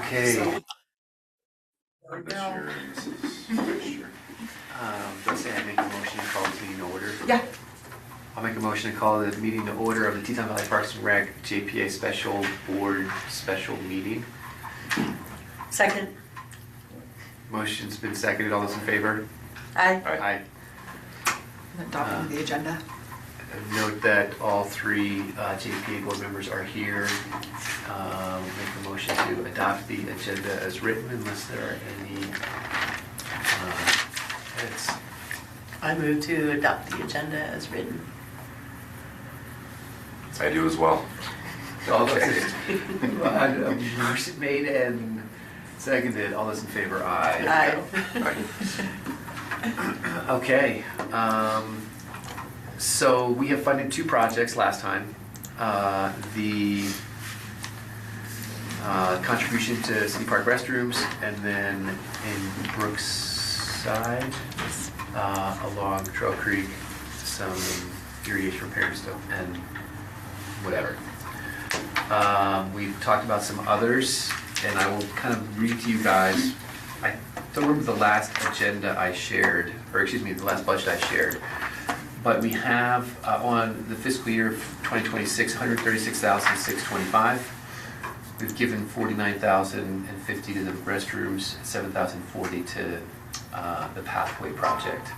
Okay. Sure. Let's say I make a motion to call the meeting to order. Yeah. I'll make a motion to call the meeting to order of the Teton Valley Parks and Rec JPA Special Board Special Meeting. Second. Motion's been seconded. All those in favor? Aye. Aye. Adopting the agenda. Note that all three JPA board members are here. Make a motion to adopt the agenda as written unless there are any edits. I move to adopt the agenda as written. I do as well. All those motion made and seconded. All those in favor? Aye. Aye. Okay. So we have funded two projects last time. The contribution to city park restrooms, and then in Brookside, along Trail Creek, some irrigation repairs stuff and whatever. We've talked about some others, and I will kind of read to you guys. I don't remember the last agenda I shared, or excuse me, the last budget I shared. But we have on the fiscal year of 2026, $136,625. We've given $49,050 to the restrooms, $7,040 to the pathway project.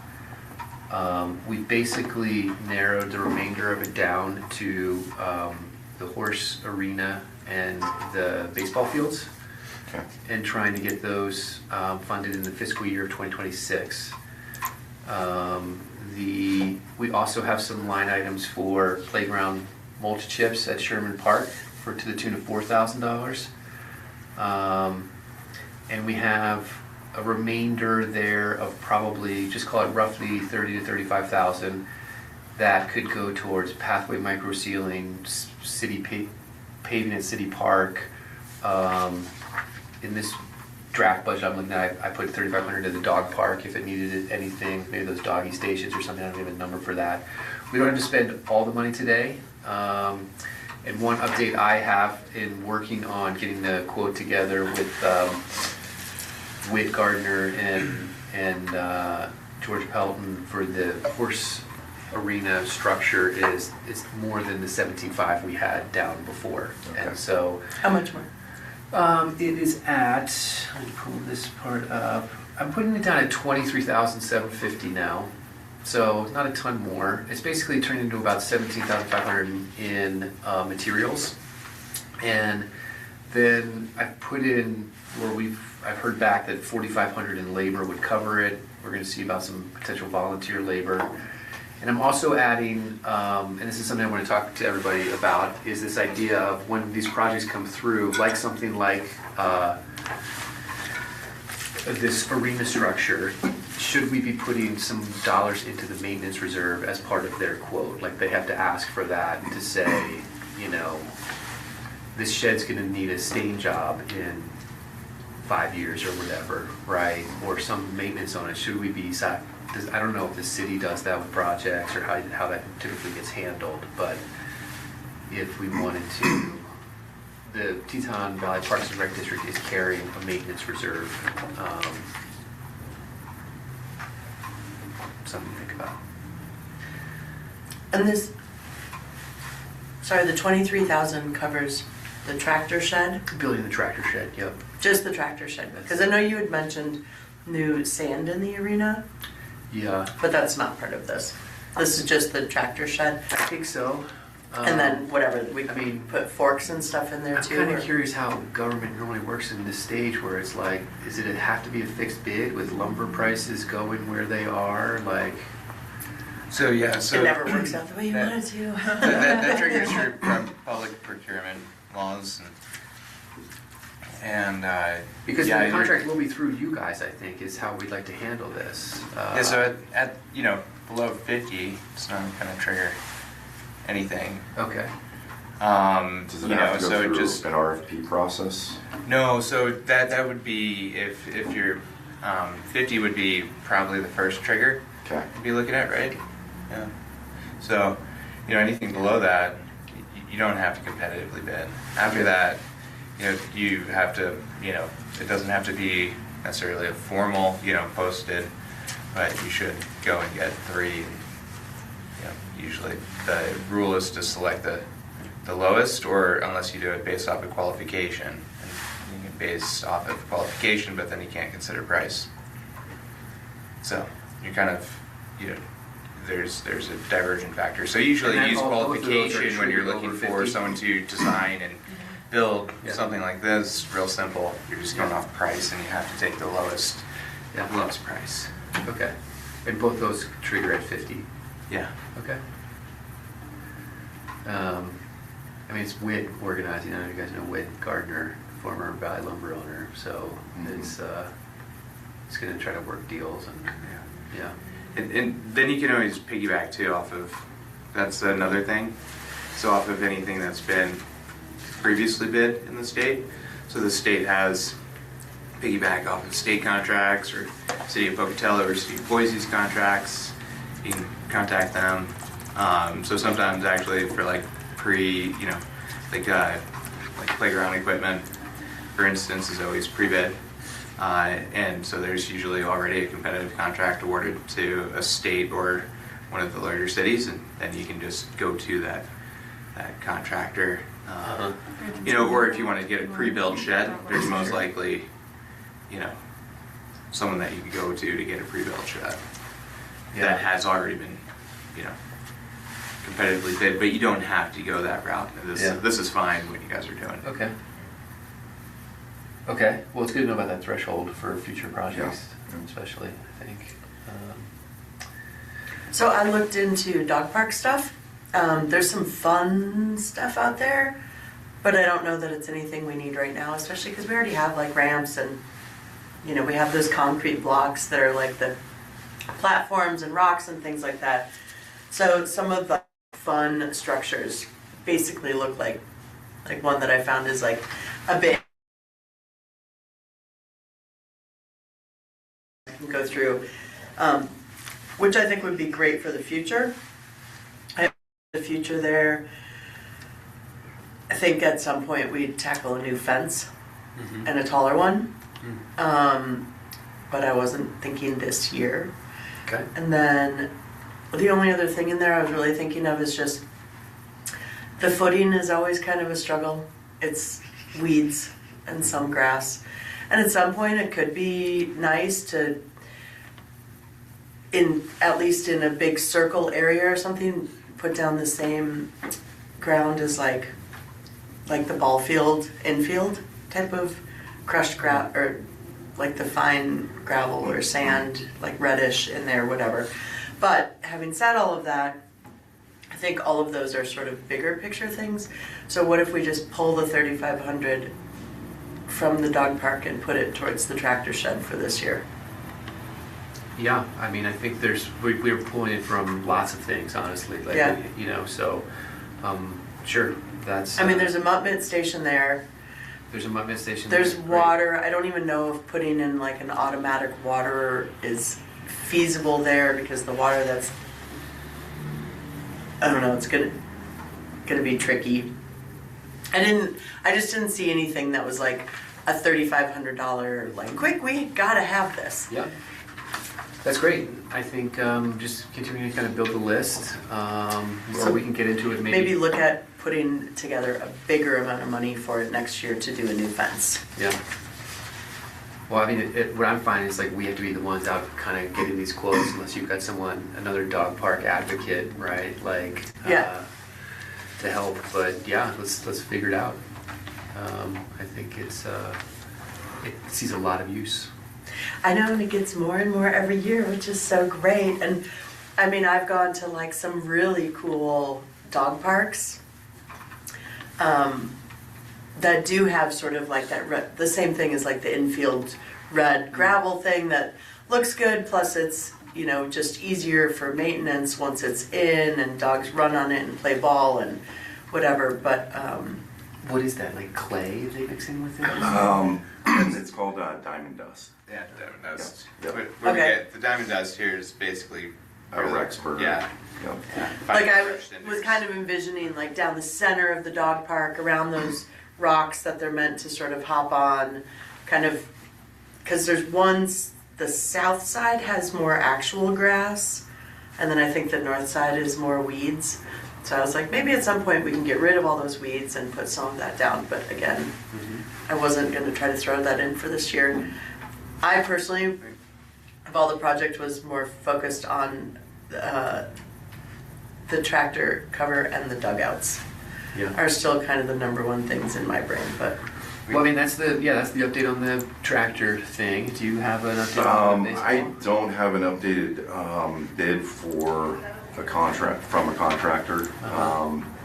We basically narrowed the remainder of it down to the horse arena and the baseball fields, Okay. and trying to get those funded in the fiscal year of 2026. We also have some line items for playground mulch chips at Sherman Park to the tune of $4,000. And we have a remainder there of probably, just call it roughly $30,000 to $35,000 that could go towards pathway micro sealing, city paving at City Park. In this draft budget I'm looking at, I put $3,500 to the dog park if it needed anything, maybe those doggy stations or something. I don't have a number for that. We don't have to spend all the money today. And one update I have in working on getting the quote together with Whit Gardner and George Pelton for the horse arena structure is more than the 17.5 we had down before. Okay. And so How much more? It is at, let me pull this part up. I'm putting it down at $23,750 now. So not a ton more. It's basically turned into about $17,500 in materials. And then I've put in where I've heard back that $4,500 in labor would cover it. We're going to see about some potential volunteer labor. And I'm also adding, and this is something I want to talk to everybody about, is this idea of when these projects come through, like something like this arena structure, should we be putting some dollars into the maintenance reserve as part of their quote? Like they have to ask for that to say, you know, this shed's going to need a stain job in 5 years or whatever, right? Or some maintenance on it. Should we be... I don't know if the city does that with projects or how that typically gets handled, but if we wanted to, the Teton Valley Parks and Rec District is carrying a maintenance reserve. Something to think about. And this, sorry, the 23,000 covers the tractor shed? Building the tractor shed, yep. Just the tractor shed? Because I know you had mentioned new sand in the arena. Yeah. But that's not part of this. This is just the tractor shed. I think so. And then whatever, put forks and stuff in there too. I'm kind of curious how government normally works in this stage where it's like, does it have to be a fixed bid with lumber prices going where they are? Like, so yeah, so it never works out the way you want it to. that triggers your public procurement laws and because the contract will be through you guys, I think, is how we'd like to handle this. Yeah, so at below 50, it's not going to trigger anything. Okay. Does it have to go through just an RFP process? No, so that would be if you're 50 would be probably the first trigger. Okay. To be looking at, right? Yeah. So anything below that, you don't have to competitively bid. After that, you have to, it doesn't have to be necessarily a formal, posted, but you should go and get 3. Usually the rule is to select the lowest, or unless you do it based off of qualification. And you can base off of qualification, but then you can't consider price. So you kind of, there's a divergent factor. So usually And use then both of those are qualification when you're true looking over for 50. someone to design and build Yeah. something like this. Real simple. You're just going off price, and you have to take the lowest price. Okay. And both those trigger at 50. Yeah. Okay. I mean, it's Witt organizing. I know you guys know Witt Gardner, former Valley lumber owner. So it's going to try to work deals and yeah. And then you can always piggyback too off of, that's another thing. So off of anything that's been previously bid in the state. So the state has piggyback off of state contracts or City of Pocatello or City of Boise's contracts. You can contact them. So sometimes actually for like like playground equipment, for instance, is always pre-bid. And so there's usually already a competitive contract awarded to a state or one of the larger cities, and then you can just go to that contractor. Or if you want to get a pre-built shed, there's most likely, someone that you can go to get a pre-built shed that has already been, competitively bid, but you don't have to go that route. This is fine what you guys are doing. Okay. Okay. Well, it's good to know about that threshold for future projects, especially, I think. So I looked into dog park stuff. There's some fun stuff out there, but I don't know that it's anything we need right now, especially because we already have like ramps and, we have those concrete blocks that are like the platforms and rocks and things like that. So some of the fun structures basically look like one that I found is like a bit. I can go through, which I think would be great for the future. The future there. I think at some point we'd tackle a new fence and a taller one. But I wasn't thinking this year. Okay. And then the only other thing in there I was really thinking of is just the footing is always kind of a struggle. It's weeds and some grass. And at some point it could be nice to, at least in a big circle area or something, put down the same ground as like the ball field, infield type of crushed grass, or like the fine gravel or sand, like reddish in there, whatever. But having said all of that, I think all of those are sort of bigger picture things. So what if we just pull the 3,500 from the dog park and put it towards the tractor shed for this year? Yeah, I mean, I think we're pulling it from lots of things, honestly. Like, so, sure, that's... I mean, there's a mutt mitt station there. There's a mutt mitt station There's there. water. I don't even know if putting in like an automatic water is feasible there, because the water that's... I don't know, it's gonna be tricky. I just didn't see anything that was like a $3,500, like, quick, we gotta have this. Yeah. That's great. I think just continuing to kind of build the list, or we can get into it Maybe look at putting together a bigger amount of money for it next year to do a new fence. Yeah. Well, I mean, what I'm finding is like we have to be the ones out kind of getting these quotes, unless you've got another dog park advocate, right? Like, to help. But yeah, let's figure it out. I think it sees a lot of use. I know, and it gets more and more every year, which is so great. And I mean, I've gone to like some really cool dog parks that do have sort of like that the same thing as like the infield red gravel thing that looks good, plus it's, just easier for maintenance once it's in and dogs run on it and play ball and whatever. But what is that, like clay they mix in with it? It's called diamond dust. Yeah, diamond dust. Yep. What we get, the diamond dust here is basically A Rexburg. Yeah. Yep. like I was kind of envisioning like down the center of the dog park around those rocks that they're meant to sort of hop on, kind of, because there's ones, the south side has more actual grass, and then I think the north side is more weeds. So I was like, maybe at some point we can get rid of all those weeds and put some of that down, but again, I wasn't gonna try to throw that in for this year. I personally, of all the project, was more focused on the tractor cover and the dugouts. Yeah. Are still kind of the number one things in my brain, but Well, I mean, that's the update on the tractor thing. Do you have an update on the baseball? I don't have an updated bid for a contract from a contractor,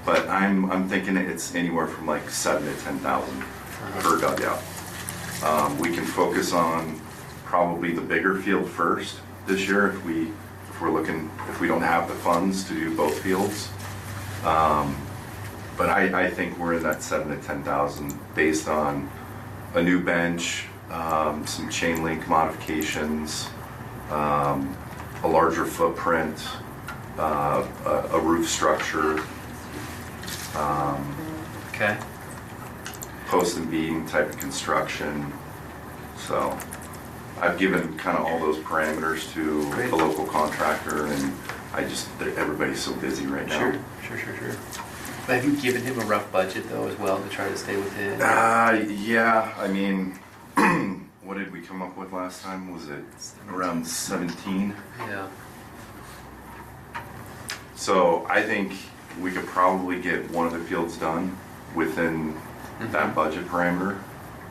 but I'm thinking it's anywhere from like 7,000 to 10,000 per dugout. We can focus on probably the bigger field first this year if we don't have the funds to do both fields. But I think we're in that 7,000 to 10,000 based on a new bench, some chain link modifications, a larger footprint, a roof structure, Okay. post and beam type of construction. So I've given kind of all those parameters to Great. the local contractor, and everybody's so busy right now. Sure. But have you given him a rough budget though as well to try to stay within? Yeah, I mean, what did we come up with last time? Was it around 17? Yeah. So I think we could probably get one of the fields done within that budget parameter.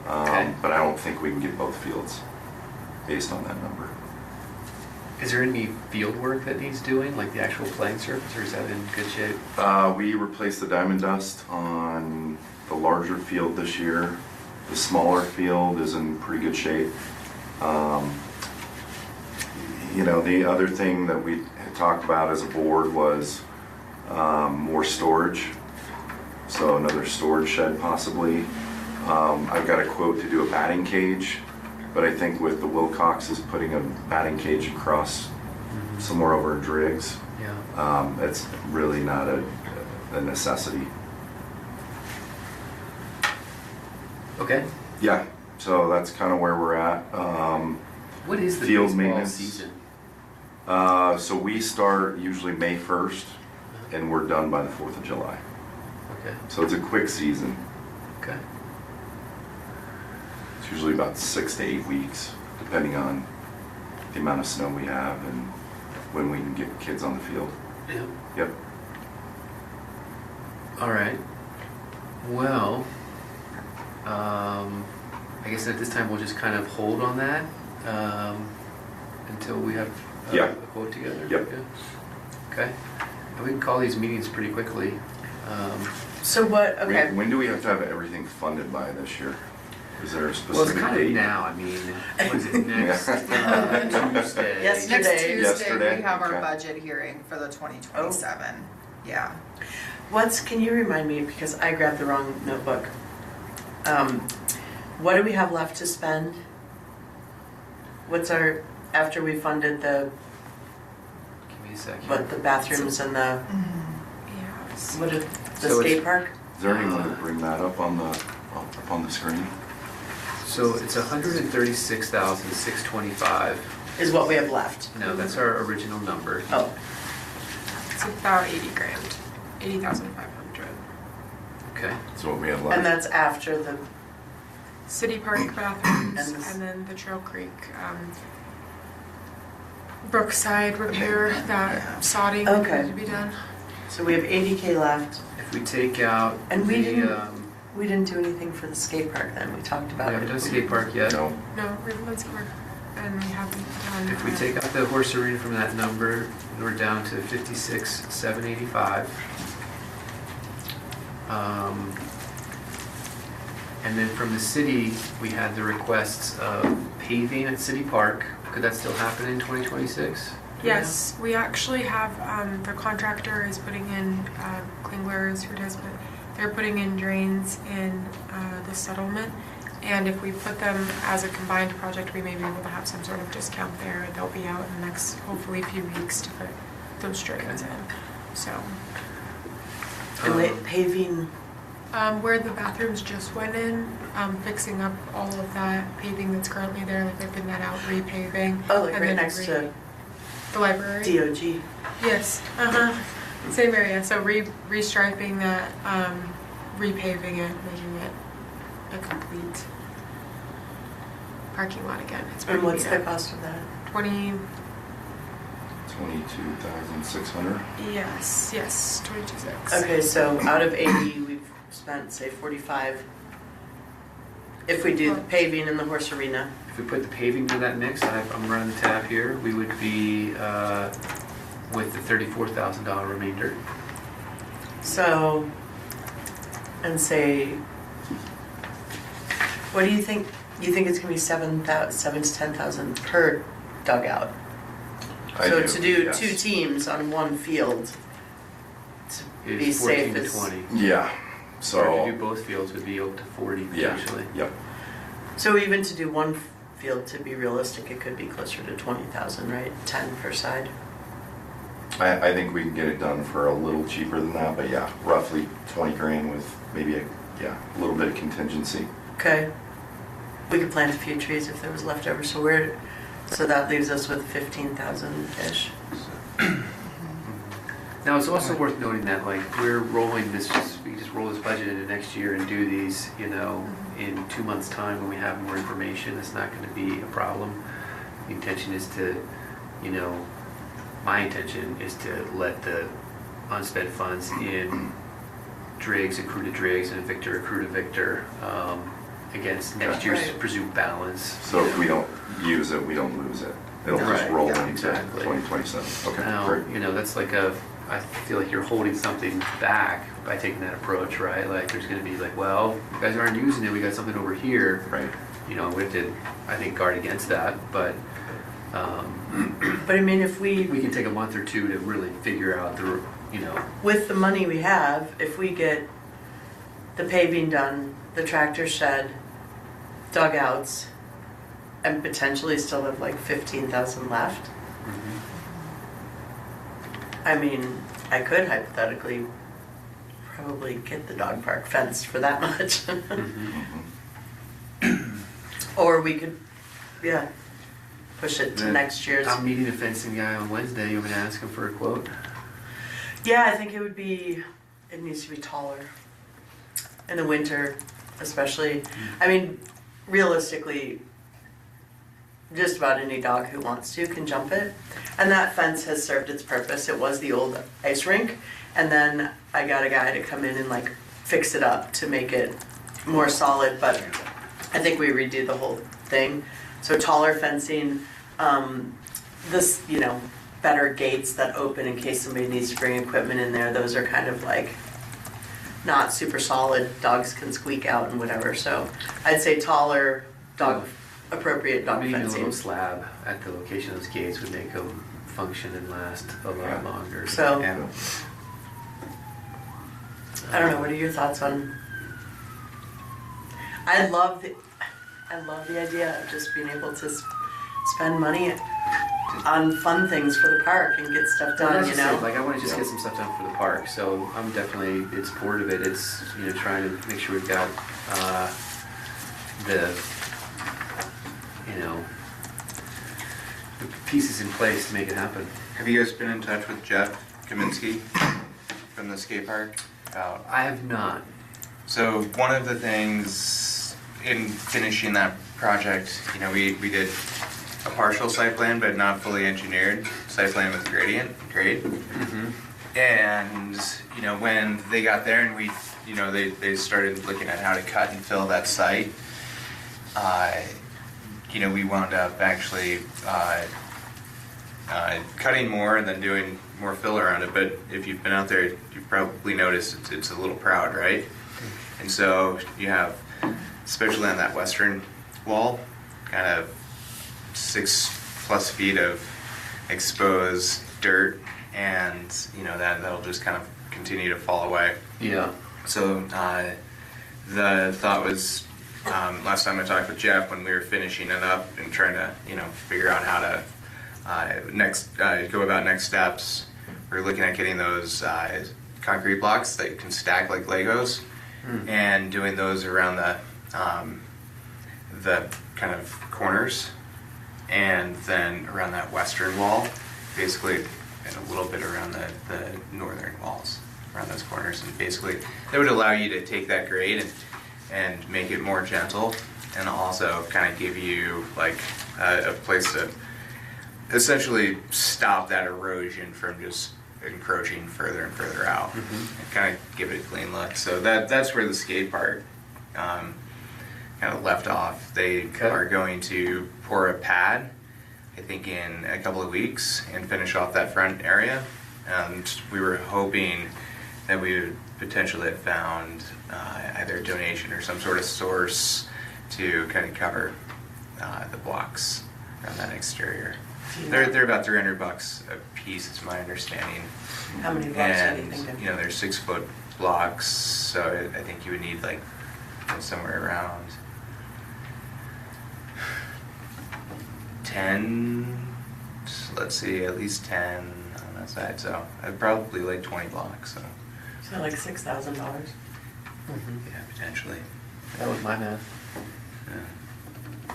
Okay. But I don't think we can get both fields based on that number. Is there any field work that needs doing, like the actual playing surface, or is that in good shape? We replaced the diamond dust on the larger field this year. The smaller field is in pretty good shape. The other thing that we had talked about as a board was more storage. So another storage shed possibly. I've got a quote to do a batting cage, but I think with the Wilcoxes putting a batting cage across somewhere over in Driggs, Yeah. it's really not a necessity. Okay. Yeah, so that's kind of where we're at. What is the Field baseball maintenance. season? So we start usually May 1st, and we're done by the 4th of July. Okay. So it's a quick season. Okay. It's usually about 6 to 8 weeks, depending on the amount of snow we have and when we can get kids on the field. Yeah. Yep. All right. Well, I guess at this time we'll just kind of hold on that until we have Yeah. a quote together. Yep. Yeah. Okay. And we can call these meetings pretty quickly. so what? Okay. When do we have to have everything funded by this year? Is there a Well, it's specific kind of date? now. I mean, what is it next Tuesday? Yes. Next Yesterday. Tuesday, Yesterday? we have our Okay. budget hearing for the 2027. Yeah. Can you remind me, because I grabbed the wrong notebook. What do we have left to spend? After we funded Give me a second. the bathrooms and the, Yes. the So skate it's- park? Is there any way to bring that up on the screen? So it's 136,625. Is what we have left. No, that's our original number. Oh, It's about 80 grand, 80,500. Okay. That's what we have left. and that's after the, City Park bathrooms, And this- and then the Trail Creek, Brookside repair, that sodding that Okay. needed to be done. so we have 80K left. If we take out And we the, didn't- We didn't do anything for the skate park then, we talked we about haven't done it. skate park yet. No. No, let's go. And we haven't done. If we take out the horse arena from that number, we're down to 56,785. And then from the city, we had the requests of paving at City Park. Could that still happen in 2026? Yes, we actually have, the contractor is putting in, Klingler's who does, but they're putting in drains in the settlement. And if we put them as a combined project, we may be able to have some sort of discount there. They'll be out in the next, hopefully, few weeks to put those drains in, so. And paving Where the bathrooms just went in, fixing up all of that paving that's currently there, like ripping that out, repaving. Oh, like and right then next to the library. DOG. Yes, same area, so restriping that, repaving it, making it a complete parking lot again. It's And pretty what's beat the up. cost of that? 22,600. Yes, 22.6. Okay, so out of 80, we've spent, say, 45. If we do the paving in the horse arena. If we put the paving to that mix, I'm running the tab here, we would be with the $34,000 remainder. So, and say, what do you think? You think it's gonna be 7 to 10,000 per dugout? So to do yes. 2 teams on one field, to be It's 14 safe to is. 20. Yeah, Or if so, you do both fields, would be up to 40 yeah, potentially. yep. So even to do one field, to be realistic, it could be closer to 20,000, right? 10 per side. I think we can get it done for a little cheaper than that, but yeah, roughly 20 grand with maybe a little bit of contingency. Okay. We could plant a few trees if there was leftover, so that leaves us with 15,000-ish. Now, it's also worth noting that, like, we're rolling this, we just roll this budget into next year and do these, you know, in 2 months' time when we have more information. It's not going to be a problem. The intention is to, you know, my intention is to let the unspent funds in Driggs accrue to Driggs and Victor accrue to Victor against next year's Right. presumed balance. So if we don't use it, we don't lose it. It'll just Right, roll yeah, into exactly. 2027. Okay, Now, great. you know, that's like I feel like you're holding something back by taking that approach, right? Like, there's gonna be like, well, you guys aren't using it, we got something over here. Right. You know, we have to, I think, guard against that, but But I mean, if we can take a month or two to really figure out the, you know, with the money we have, if we get the paving done, the tractor shed, dugouts, and potentially still have like 15,000 left, I mean, I could hypothetically probably get the dog park fenced for that much. Or we could, push it to Then next year's. I'm meeting a fencing guy on Wednesday, you want me to ask him for a quote? Yeah, I think it needs to be taller. In the winter, especially. I mean, realistically, just about any dog who wants to can jump it. And that fence has served its purpose. It was the old ice rink. And then I got a guy to come in and like fix it up to make it more solid. But I think we redo the whole thing. So taller fencing, this, you know, better gates that open in case somebody needs to bring equipment in there. Those are kind of like not super solid. Dogs can squeak out and whatever. So I'd say taller, appropriate dog Maybe a little fencing. slab at the location of those gates would make them function and last a lot longer. So And I don't know. What are your thoughts on? I love the idea of just being able to spend money on fun things for the park and get stuff Well, done. that's You just know. it. Like, I want to just get some stuff done for the park, so I'm definitely in support of it. It's, you know, trying to make sure we've got the, you know, the pieces in place to make it happen. have you guys been in touch with Jeff Kaminsky from the skate park? About I have not. So one of the things in finishing that project, you know, we did a partial site plan, but not fully engineered site plan with grade. And, you know, when they got there and we, you know, they started looking at how to cut and fill that site, you know, we wound up actually cutting more than doing more fill around it. But if you've been out there, you've probably noticed it's a little proud, right? And so you have, especially on that western wall, kind of 6+ feet of exposed dirt, and you know that'll just kind of continue to fall away. Yeah. So the thought was, last time I talked with Jeff when we were finishing it up and trying to, you know, figure out how to go about next steps, we were looking at getting those concrete blocks that you can stack like Legos, and doing those around the kind of corners, and then around that western wall, basically, and a little bit around the northern walls, around those corners, and basically that would allow you to take that grade and make it more gentle, and also kind of give you like a place to essentially stop that erosion from just encroaching further and further out, and kind of give it a clean look. So that's where the skate park kind of left off. They are going to pour a pad, I think in a couple of weeks, and finish off that front area. And we were hoping that we would potentially have found either a donation or some sort of source to kind of cover the blocks around that exterior. They're about $300 a piece, is my understanding. How many blocks are you And thinking? they're 6-foot blocks, so I think you would need like somewhere around 10. Let's see, at least 10 on that side. So probably like 20 blocks. So So like $6,000. yeah, potentially. That was my math. Yeah.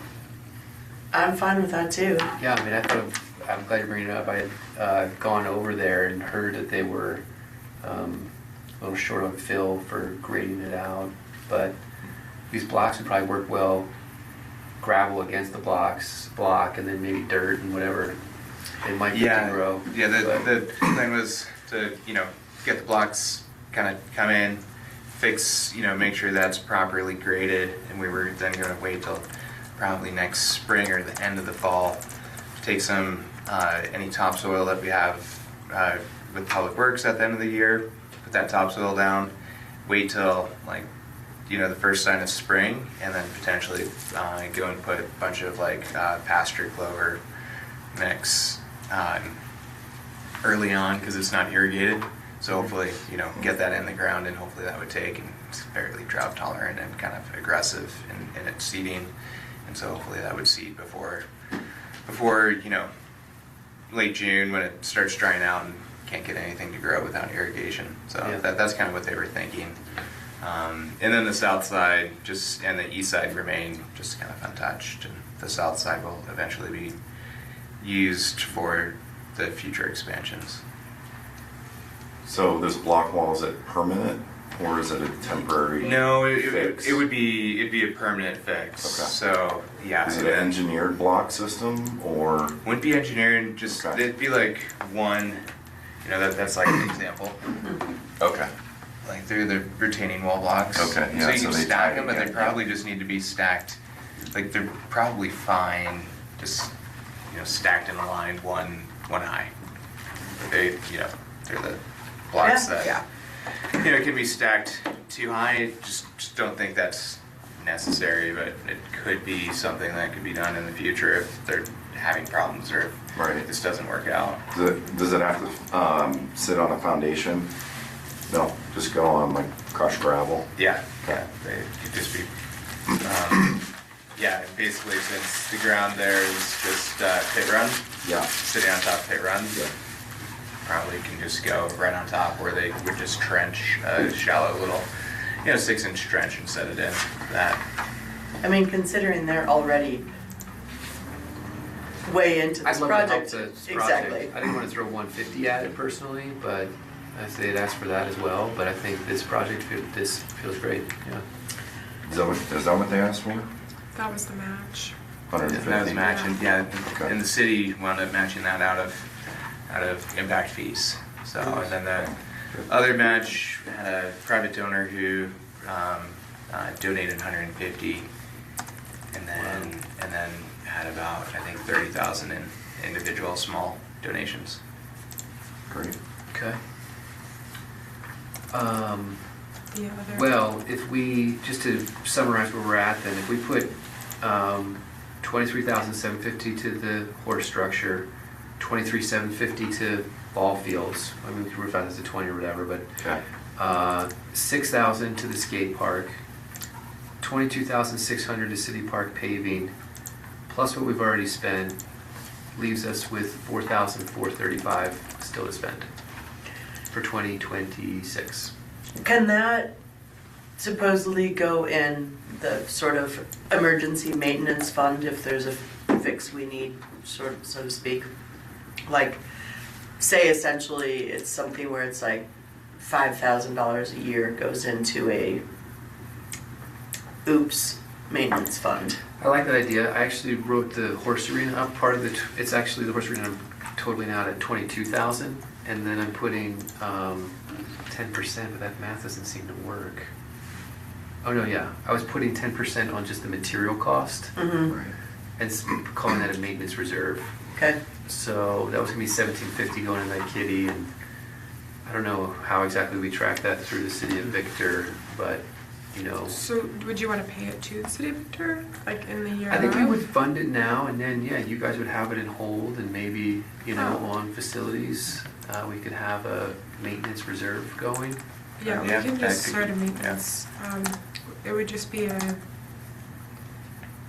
I'm fine with that too. Yeah, I mean, I'm glad you're bringing it up. I had gone over there and heard that they were a little short on fill for grading it out, but these blocks would probably work well. Gravel against the block, and then maybe dirt and whatever they might get to grow. Yeah, the plan was to, get the blocks, kind of come in, fix, make sure that's properly graded, and we were then going to wait till probably next spring or the end of the fall to take some, any topsoil that we have with Public Works at the end of the year, put that topsoil down, wait till the first sign of spring, and then potentially go and put a bunch of pasture clover mix early on, because it's not irrigated. So hopefully, get that in the ground, and hopefully that would take, and it's fairly drought tolerant and kind of aggressive in its seeding. And so hopefully that would seed before late June, when it starts drying out and can't get anything to grow without irrigation. So that's kind of what they were thinking. And then the south side and the east side remain just kind of untouched, and the south side will eventually be used for the future expansions. So this block wall, is it permanent or is it a temporary? No, fix? it'd be a permanent fix. Okay. So yeah. Is it an engineered block system or? Wouldn't be engineered, just Okay. it'd be like one, that's like an example. Okay. Like they're the retaining wall blocks. Okay, yeah, So you so can they stack tie them, but they together. probably just need to be stacked. Like they're probably fine, just stacked in a line, one high. They're the blocks Yeah. that it can be stacked too high. Just don't think that's necessary, but it could be something that could be done in the future if they're having problems or if Right. this doesn't work out. Does it have to sit on a foundation? No, just go on crushed gravel. Yeah, they could just be, basically since the ground there is just pit run, Yeah. sitting on top of pit run, Yeah. probably can just go right on top where they would just trench a shallow little, 6-inch trench and set it in that. I mean, considering they're already way into this I'd love to help project. this Exactly. project. I didn't want to throw 150 at it personally, but I say it asked for that as well. But I think this project feels great. Yeah. Is that what they asked for? That was the match. 150? That was matching, yeah, Okay. and the city wound up matching that out of impact fees. So, and then the other match had a private donor who donated 150, and then had about, I think, 30,000 in individual small donations. Great. Okay. The other. Well, if we, just to summarize where we're at, then if we put 23,750 to the horse structure, 23,750 to ball fields. I mean, we can revise this to 20 or whatever, but Okay. 6,000 to the skate park, 22,600 to city park paving, plus what we've already spent, leaves us with 4,435 still to spend for 2026. Can that supposedly go in the sort of emergency maintenance fund if there's a fix we need, sort of, so to speak. Like, say essentially it's something where it's like $5,000 a year goes into a oops maintenance fund. I like that idea. I actually wrote the horse arena up. Part of the, it's actually the horse arena I'm totaling out at 22,000, and then I'm putting 10%, but that math doesn't seem to work. Oh no, yeah, I was putting 10% on just the material cost, Mm-hmm. and calling that a maintenance reserve. Okay. So that was gonna be 1,750 going in that kitty, and I don't know how exactly we track that through the city of Victor, but you know. So would you want to pay it to the city of Victor, like in the year? I think we of? would fund it now, and then, yeah, you guys would have it in hold, and maybe, you know, Oh. on facilities, we could have a maintenance reserve going. Yeah, we Yeah, can that just could- start a maintenance. It would just be a,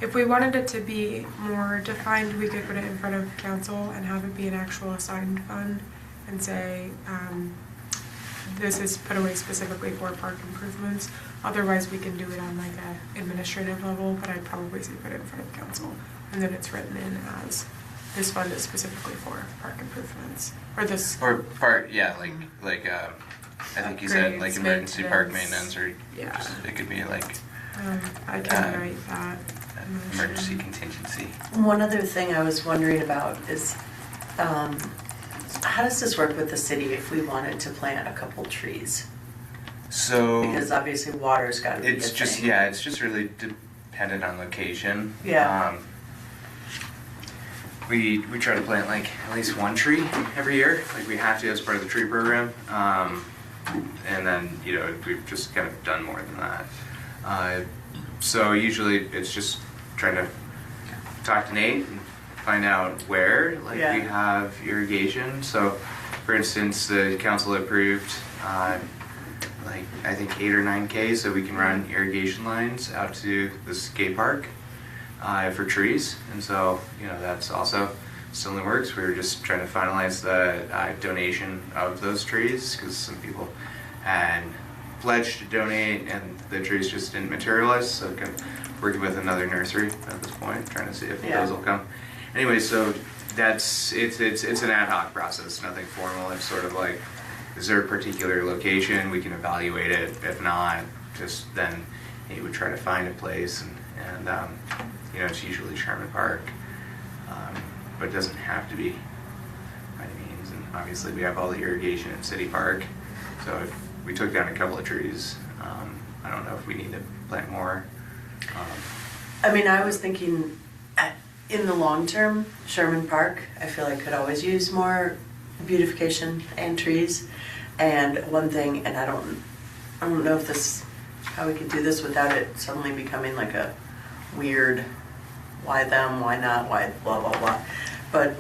if we wanted it to be more defined, we could put it in front of council and have it be an actual assigned fund and say, this is put away specifically for park improvements. Otherwise, we can do it on like a administrative level, but I'd probably say put it in front of council. And then it's written in as, this fund is specifically for park improvements, or this. Or part, yeah, like I think you said like Upgrades, emergency park maintenance. maintenance, or Yeah. just, it could be like I can write that. emergency motion. contingency. One other thing I was wondering about is, how does this work with the city if we wanted to plant a couple trees? So Because obviously water's got to be a it's just, thing. yeah, it's just really dependent on location. Yeah. We try to plant like at least one tree every year, like we have to as part of the tree program. And then, you know, we've just kind of done more than that. So usually it's just trying to talk to Nate and find out where, like Yeah. we have irrigation. So for instance, the council approved like I think 8 or 9K so we can run irrigation lines out to the skate park for trees. And so, you know, that's also still in the works. We were just trying to finalize the donation of those trees because some people had pledged to donate and the trees just didn't materialize. So kind of working with another nursery at this point, trying to see if Yeah. those will come. Anyway, so that's it's an ad hoc process, nothing formal. It's sort of like, is there a particular location we can evaluate it? If not, just then he would try to find a place, and you know, it's usually Sherman Park, but it doesn't have to be by any means. And obviously, we have all the irrigation at City Park, so if we took down a couple of trees, I don't know if we need to plant more. I mean, I was thinking, in the long term, Sherman Park, I feel like could always use more beautification and trees. And one thing, and I don't know if this, how we could do this without it suddenly becoming like a weird, why them, why not, why blah, blah, blah. But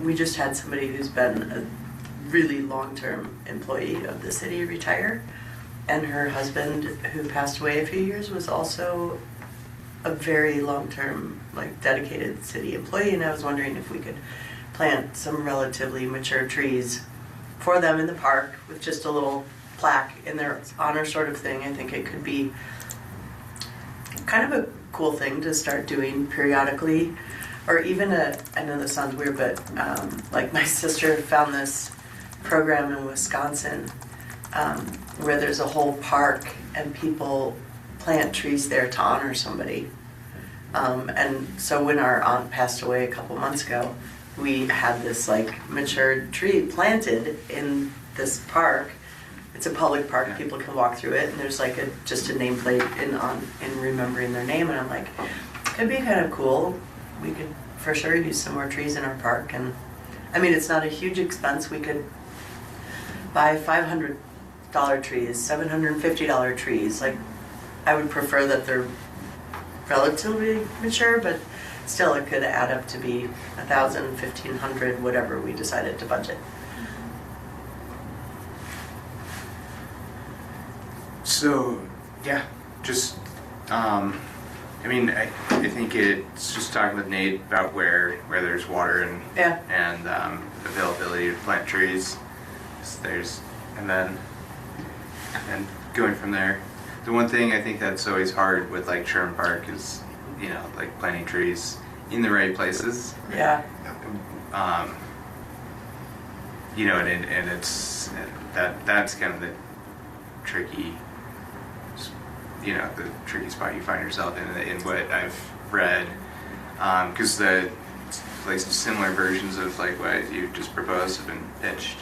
we just had somebody who's been a really long-term employee of the city retire. And her husband, who passed away a few years, was also a very long-term, like, dedicated city employee. And I was wondering if we could plant some relatively mature trees for them in the park with just a little plaque in their honor sort of thing. I think it could be kind of a cool thing to start doing periodically. Or even I know this sounds weird, but like my sister found this program in Wisconsin where there's a whole park and people plant trees there to honor somebody. And so when our aunt passed away a couple months ago, we had this like matured tree planted in this park. It's a public park, people can walk through it, and there's like just a nameplate in remembering their name, and I'm like, could be kind of cool. We could for sure use some more trees in our park, and I mean, it's not a huge expense. We could buy $500 trees, $750 trees. Like, I would prefer that they're relatively mature, but still it could add up to be $1,000, $1,500, whatever we decided to budget. So, yeah, just, I mean, I think it's just talking with Nate about where there's water and Yeah. and availability to plant trees. And then going from there. The one thing I think that's always hard with like Sherman Park is, like planting trees in the right places. Yeah. And it's that's kind of the tricky, the tricky spot you find yourself in what I've read, because the like similar versions of like what you just proposed have been pitched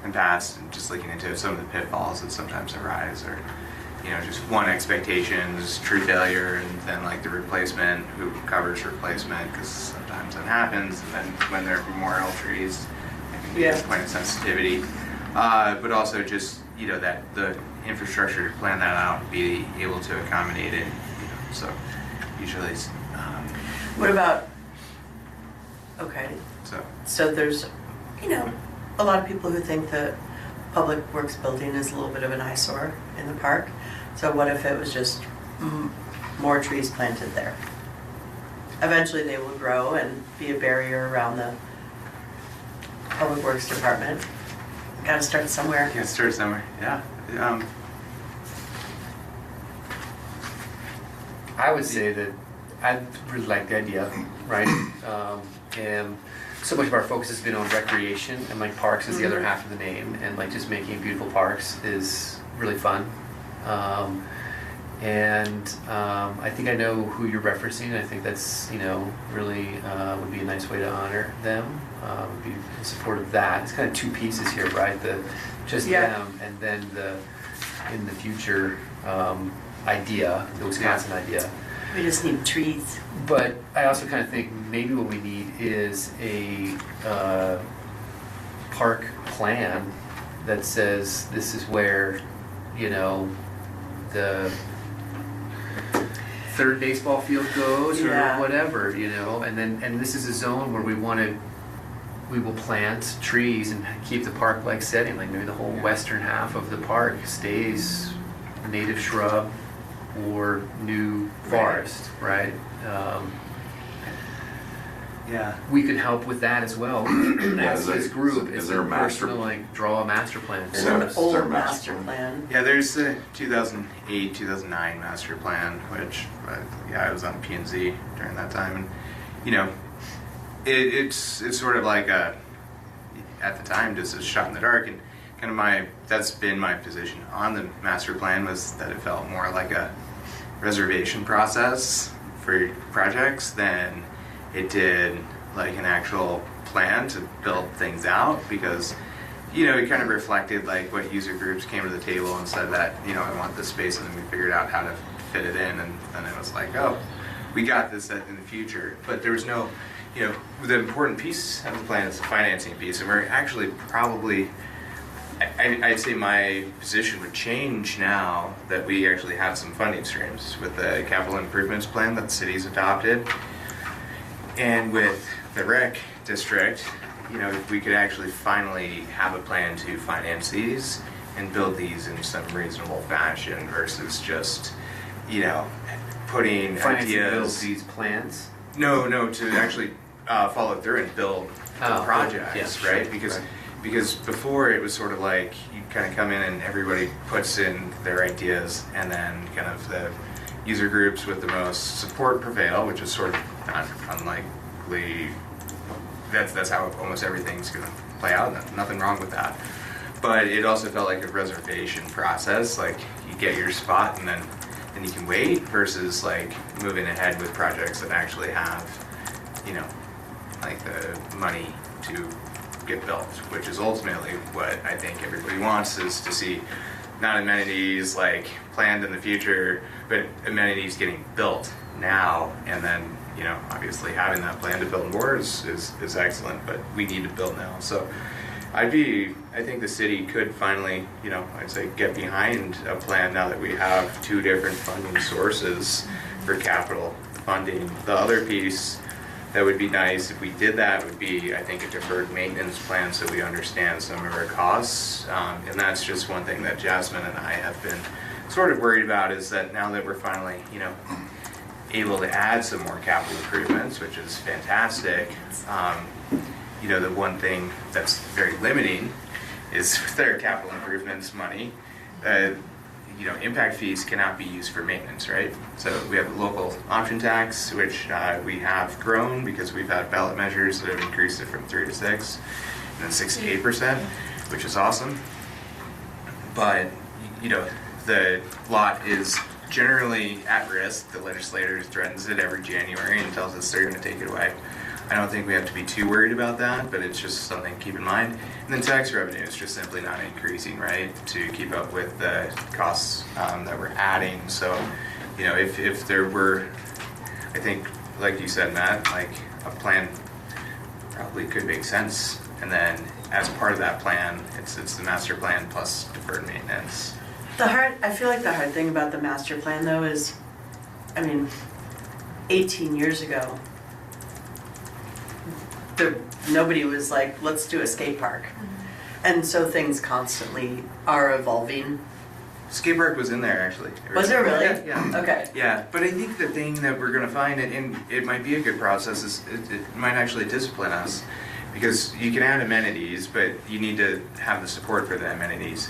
and passed, and just looking into some of the pitfalls that sometimes arise, or just one expectation is tree failure, and then like the replacement, who covers replacement, because sometimes that happens, and then when there are memorial trees, it can be a point of sensitivity, but also just that the infrastructure to plan that out and be able to accommodate it, so usually What about, okay, so there's, a lot of people who think that Public Works building is a little bit of an eyesore in the park. So what if it was just more trees planted there? Eventually they will grow and be a barrier around the Public Works department. Gotta start somewhere. Yeah, start somewhere. Yeah. I would say that I really like the idea, right? And so much of our focus has been on recreation, and like parks is the other half of the name, and like just making beautiful parks is really fun. I think I know who you're referencing. I think that's really would be a nice way to honor them. Would be in support of that. It's kind of two pieces here, right? Them, and then in the future idea, the Wisconsin idea. We just need trees. But I also kind of think maybe what we need is a park plan that says this is where, the third baseball field goes or whatever, and this is a zone where we will plant trees and keep the park-like setting, like maybe the whole western half of the park stays native shrub or new forest, right? We could help with that as well. As this group, is there a master to draw a master plan? There's an old master plan. Yeah, there's the 2008, 2009 master plan, which I was on P&Z during that time, and it's sort of like at the time just a shot in the dark, and kind of that's been my position on the master plan, was that it felt more like a reservation process for projects than it did like an actual plan to build things out, because it kind of reflected like what user groups came to the table and said that I want this space, and then we figured out how to fit it in, and then it was like, oh, we got this in the future. But there was no, the important piece of the plan is the financing piece, and we're actually probably, I'd say my position would change now that we actually have some funding streams with the capital improvements plan that the city's adopted, and with the rec district. If we could actually finally have a plan to finance these and build these in some reasonable fashion versus just, putting ideas. Build these plans? No, to actually follow through and build the projects, right? Because before it was sort of like you kind of come in and everybody puts in their ideas, and then kind of the user groups with the most support prevail, which is sort of not unlikely. That's how almost everything's going to play out. Nothing wrong with that. But it also felt like a reservation process. Like you get your spot, and then you can wait, versus like moving ahead with projects that actually have, like the money to get built, which is ultimately what I think everybody wants, is to see not amenities like planned in the future, but amenities getting built now, and then obviously having that plan to build more is excellent, but we need to build now. So I think the city could finally, I'd say get behind a plan now that we have two different funding sources for capital funding. The other piece that would be nice if we did that would be, I think, a deferred maintenance plan, so we understand some of our costs. And that's just one thing that Jasmine and I have been sort of worried about, is that now that we're finally, able to add some more capital improvements, which is fantastic. The one thing that's very limiting is with their capital improvements money. impact fees cannot be used for maintenance, right? So we have the local option tax, which we have grown because we've had ballot measures that have increased it from 3 to 6, and then 6 to 8%, which is awesome. But the lot is generally at risk. The legislature threatens it every January and tells us they're going to take it away. I don't think we have to be too worried about that, but it's just something to keep in mind. And then tax revenue is just simply not increasing, right, to keep up with the costs that we're adding. So, if there were, I think, like you said, Matt, like a plan probably could make sense. And then as part of that plan, it's the master plan plus deferred maintenance. I feel like the hard thing about the master plan though is, 18 years ago, nobody was like, let's do a skate park. And so things constantly are evolving. Skate park was in there actually. Was it really? Yeah. Okay. Yeah, but I think the thing that we're going to find, and it might be a good process, is it might actually discipline us, because you can add amenities, but you need to have the support for the amenities,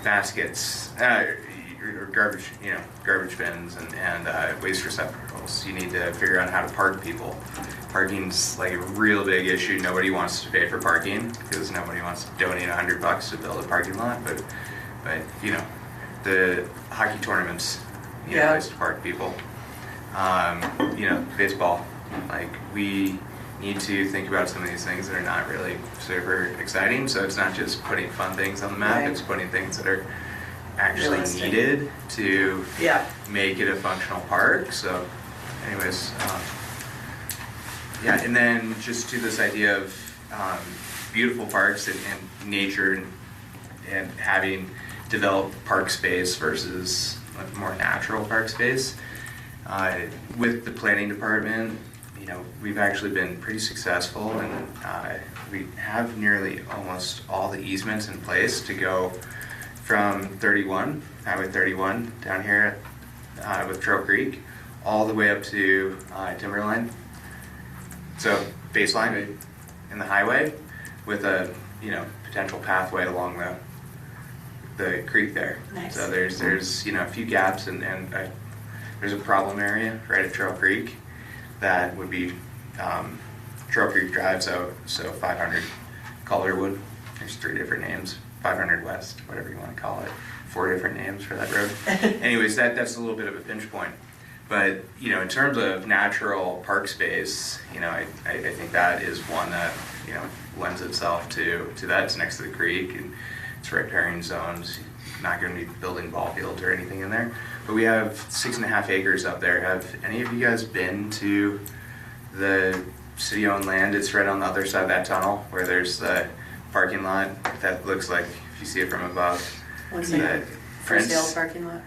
baskets, or garbage bins, and waste receptacles. You need to figure out how to park people. Parking's like a real big issue. Nobody wants to pay for parking because nobody wants to donate $100 to build a parking lot. But the hockey tournaments need a place to park people. Baseball. Like, we need to think about some of these things that are not really super exciting. So it's not just putting fun things on the map. Right. It's putting things that are actually Realistic. needed to Yeah. make it a functional park. So, anyways. And then just to this idea of beautiful parks and nature and having developed park space versus a more natural park space. With the planning department, we've actually been pretty successful, and we have nearly almost all the easements in place to go from Highway 31 down here with Trail Creek, all the way up to Timberline. So baseline in the highway with a potential pathway along the creek there. Nice. So there's a few gaps, and there's a problem area right at Trail Creek that would be Trail Creek Drive, so 500 Calderwood. There's 3 different names, 500 West, whatever you want to call it. 4 different names for that road. Anyways, that's a little bit of a pinch point. But, in terms of natural park space, I think that is one that, lends itself to that. It's next to the creek, and it's riparian zones. Not going to be building ball fields or anything in there. But we have 6.5 acres up there. Have any of you guys been to the city-owned land? It's right on the other side of that tunnel where there's the parking lot that looks like, if you see it from above, What's that that? For sale parking lot?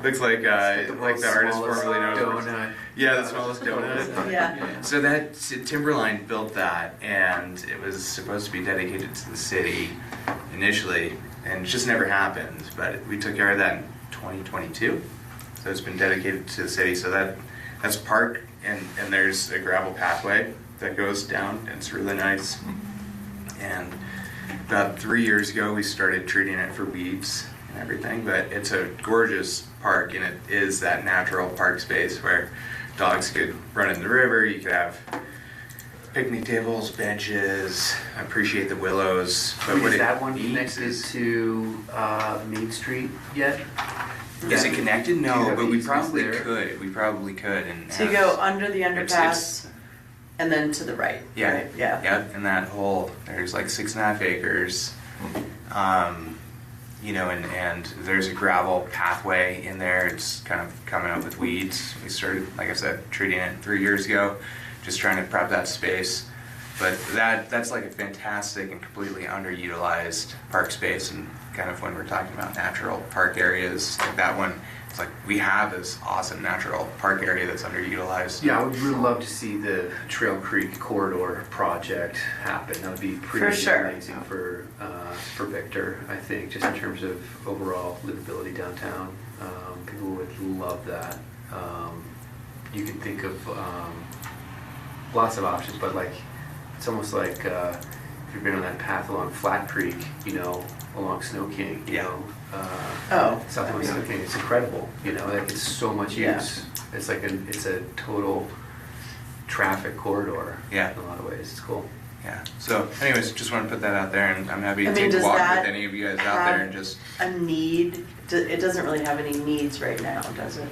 looks like the artist formerly known as donut. Yeah, the smallest donut. Yeah. So that Timberline built that, and it was supposed to be dedicated to the city initially, and it just never happened. But we took care of that in 2022, so it's been dedicated to the city. So that's park, and there's a gravel pathway that goes down, and it's really nice. And about 3 years ago, we started treating it for weeds and everything, but it's a gorgeous park, and it is that natural park space where dogs could run in the river. You could have picnic tables, benches, appreciate the willows. But Is what that it one needs connected is- to Main Street yet? Is it connected? Do you No, have but we easements probably there? could. We probably could. And So you go under the It's- underpass and then to the right. Yeah, Right? Yeah. Yep, and that whole, there's like 6.5 acres. And there's a gravel pathway in there. It's kind of coming up with weeds. We started, like I said, treating it 3 years ago, just trying to prep that space. But that's like a fantastic and completely underutilized park space. And kind of when we're talking about natural park areas, like that one, it's like we have this awesome natural park area that's underutilized. Yeah, I would really love to see the Trail Creek corridor project happen. That would be pretty For sure. amazing for Victor, I think, just in terms of overall livability downtown. People would love that. You can think of lots of options, but like it's almost like if you've been on that path along Flat Creek, along Snow King, you Yeah. know. Oh. South of Snow King, it's incredible, you know, like it's so much Yeah. use. It's like it's a total traffic corridor. Yeah. In a lot of ways, it's cool. Yeah, so anyways, just want to put that out there, and I'm happy to I mean, take a does walk that with any of you guys out there and just, A need, it doesn't really have any needs right now, does it?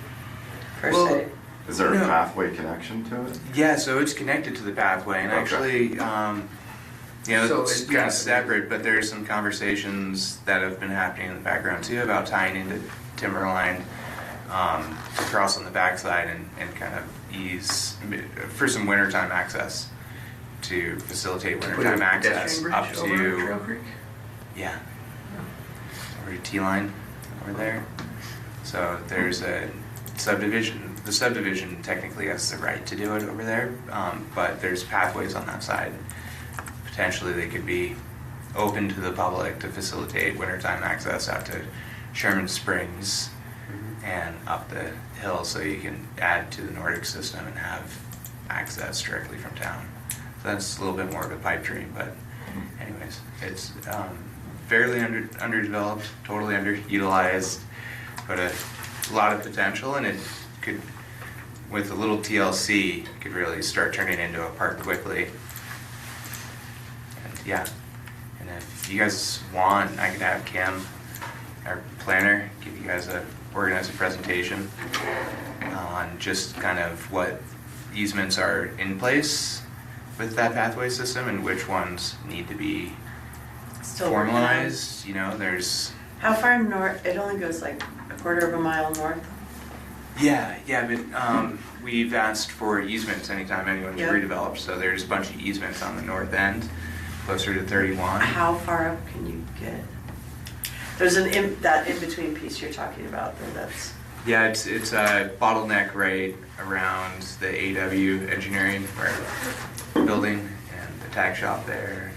Per Well, se? Is there a No. pathway connection to it? yeah, so it's connected to the pathway, and Okay. actually, you know, So it's it- kind yeah. of separate, but there's some conversations that have been happening in the background too about tying into Timberline across on the backside and kind of ease, for some wintertime access, to facilitate Put a wintertime access pedestrian up bridge over Trail to, Creek? yeah, over to T-line over there. So there's a subdivision. The subdivision technically has the right to do it over there, but there's pathways on that side. Potentially they could be open to the public to facilitate wintertime access out to Sherman Springs and up the hill, so you can add to the Nordic system and have access directly from town. So that's a little bit more of a pipe dream, but anyways, it's fairly underdeveloped, totally underutilized, but a lot of potential, and it could, with a little TLC, could really start turning into a park quickly. And yeah, and if you guys want, I could have Kim, our planner, give you guys organize a presentation on just kind of what easements are in place with that pathway system and which ones need to be Still working on it. formalized. You know, there's How far north? It only goes like a quarter of a mile north. yeah, but we've asked for easements anytime anyone's Yeah. redeveloped, so there's a bunch of easements on the north end, closer to 31. How far up can you get? There's that in between piece you're talking about, though. That's Yeah, it's a bottleneck right around the AW engineering building and the tag shop there.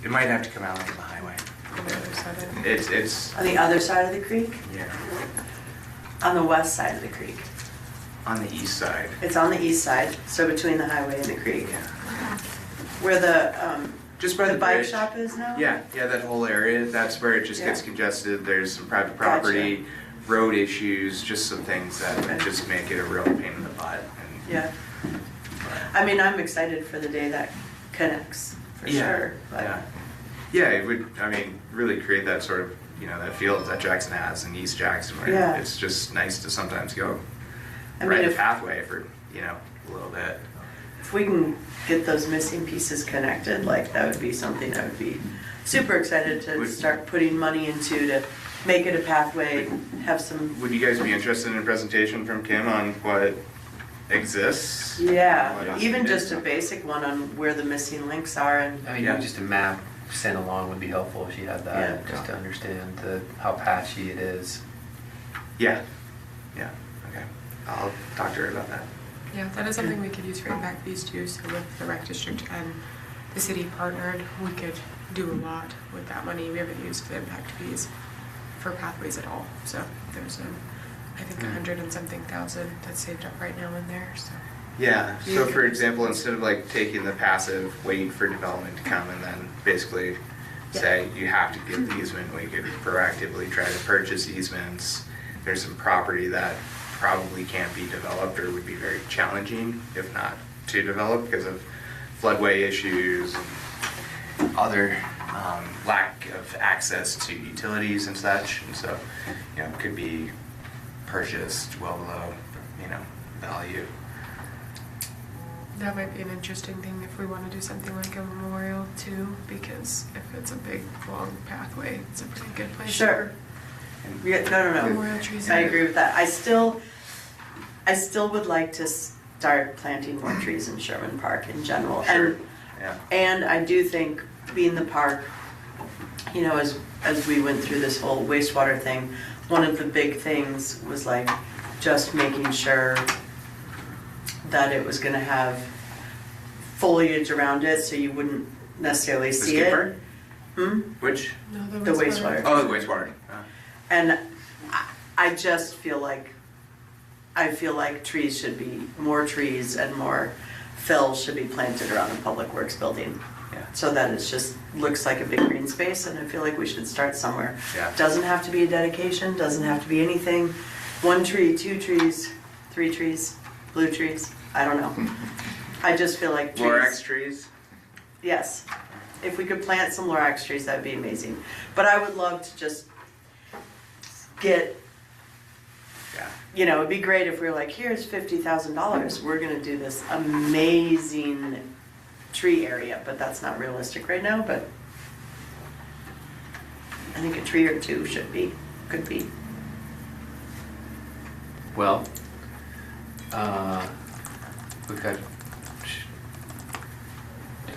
It might have to come out onto the highway. On the other side of it. It's on the other side of the creek, yeah, on the west side of the creek. on the east side. It's on the east side, so between the highway and the creek, where Just where by the the bike bridge. shop is now. Yeah, that whole area, that's where it just gets Yeah. congested. There's some private property, road issues, just some things that Okay. just make it a real pain in the butt. And, Yeah. I mean, I'm excited for the day that connects, for Yeah, sure. But yeah. Yeah, it would, I mean, really create that sort of, that field that Jackson has in East Jackson, where Yeah. it's just nice to sometimes go I mean, ride the if- pathway for, a little bit. if we can get those missing pieces connected, like that would be something I would be super excited to Would- start putting money into to make it a pathway, have some, Would you guys be interested in a presentation from Kim on what exists? yeah, Yeah. even just a basic one on where the missing links are and, I mean, Yeah. just a map sent along would be helpful if she had that, Yeah. just to understand how patchy it is. Yeah, okay. I'll talk to her about that. Yeah, that is something we could use for impact fees too. So with the rec district and the city partnered, we could do a lot with that money. We haven't used the impact fees for pathways at all. So there's I think 100 and something thousand that's saved up right now in there. So Yeah, so for example, instead of like taking the passive wait for development to come and then basically say you have to get the easement, we could proactively try to purchase easements. There's some property that probably can't be developed or would be very challenging, if not to develop, because of floodway issues and other lack of access to utilities and such. And so, it could be purchased well below, value. that might be an interesting thing if we want to do something like a memorial too, because if it's a big long pathway, it's a pretty good place. sure. Yeah, no. Memorial trees. I agree with that. I still would like to start planting more trees in Sherman Park in general. Sure. Yeah. And I do think being the park, as we went through this whole wastewater thing, one of the big things was like just making sure that it was gonna have foliage around it so you wouldn't necessarily The see skate it. park? Hmm? Which? No, The wastewater. Oh, the wastewater. And I just feel like trees should be more trees and more fill should be planted around the Public Works building. Yeah. So that it just looks like a big green space, and I feel like we should start somewhere. Yeah. Doesn't have to be a dedication, doesn't have to be anything. 1 tree, 2 trees, 3 trees, blue trees, I don't know. I just feel like trees. Lorax trees? Yes. If we could plant some Lorax trees, that'd be amazing. But I would love to just get, Yeah. you know, it'd be great if we were like, here's $50,000. We're going to do this amazing tree area, but that's not realistic right now, but I think a tree or 2 could be. Well, we've got,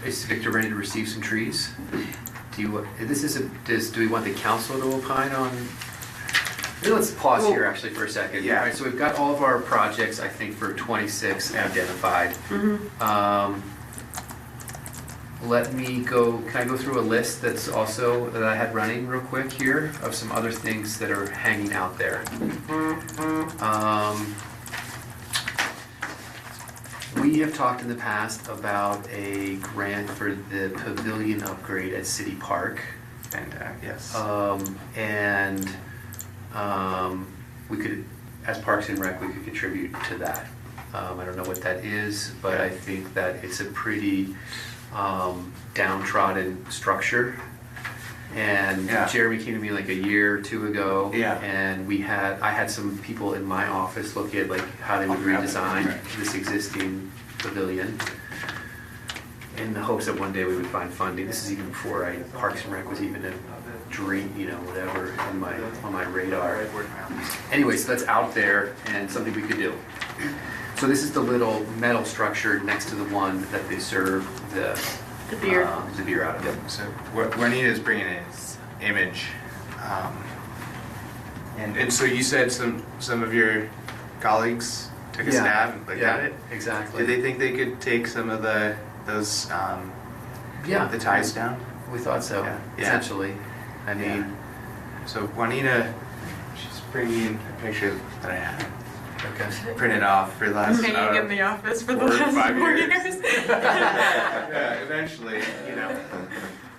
is Victor ready to receive some trees? Do we want the council to opine on? Maybe let's pause here actually for a second. Yeah. All right, so we've got all of our projects, I think, for 26 identified. Let me go, can I go through a list that I had running real quick here of some other things that are hanging out there? We have talked in the past about a grant for the pavilion upgrade at City Park. And, yes. We could, as Parks and Rec, we could contribute to that. I don't know what that is, but I think that it's a pretty downtrodden structure. And Yeah. Jeremy came to me like a year or 2 ago, Yeah. and I had some people in my office look at like how they would redesign this existing pavilion in the hopes that one day we would find funding. This is even before Parks and Rec was even a dream, you know, whatever on my radar. Anyway, so that's out there and something we could do. So this is the little metal structure next to the one that they serve the beer out of. So Juanita is bringing in his image, and so you said some of your colleagues took a stab and looked at it. Exactly. Did they think they could take some of those the ties down? We thought so. Yeah. Essentially, I mean, Yeah. So Juanita, she's bringing in a picture that I had okay. printed off for the last Hanging in the office for the 4 or last 5 4 years. years. Yeah, eventually, you know.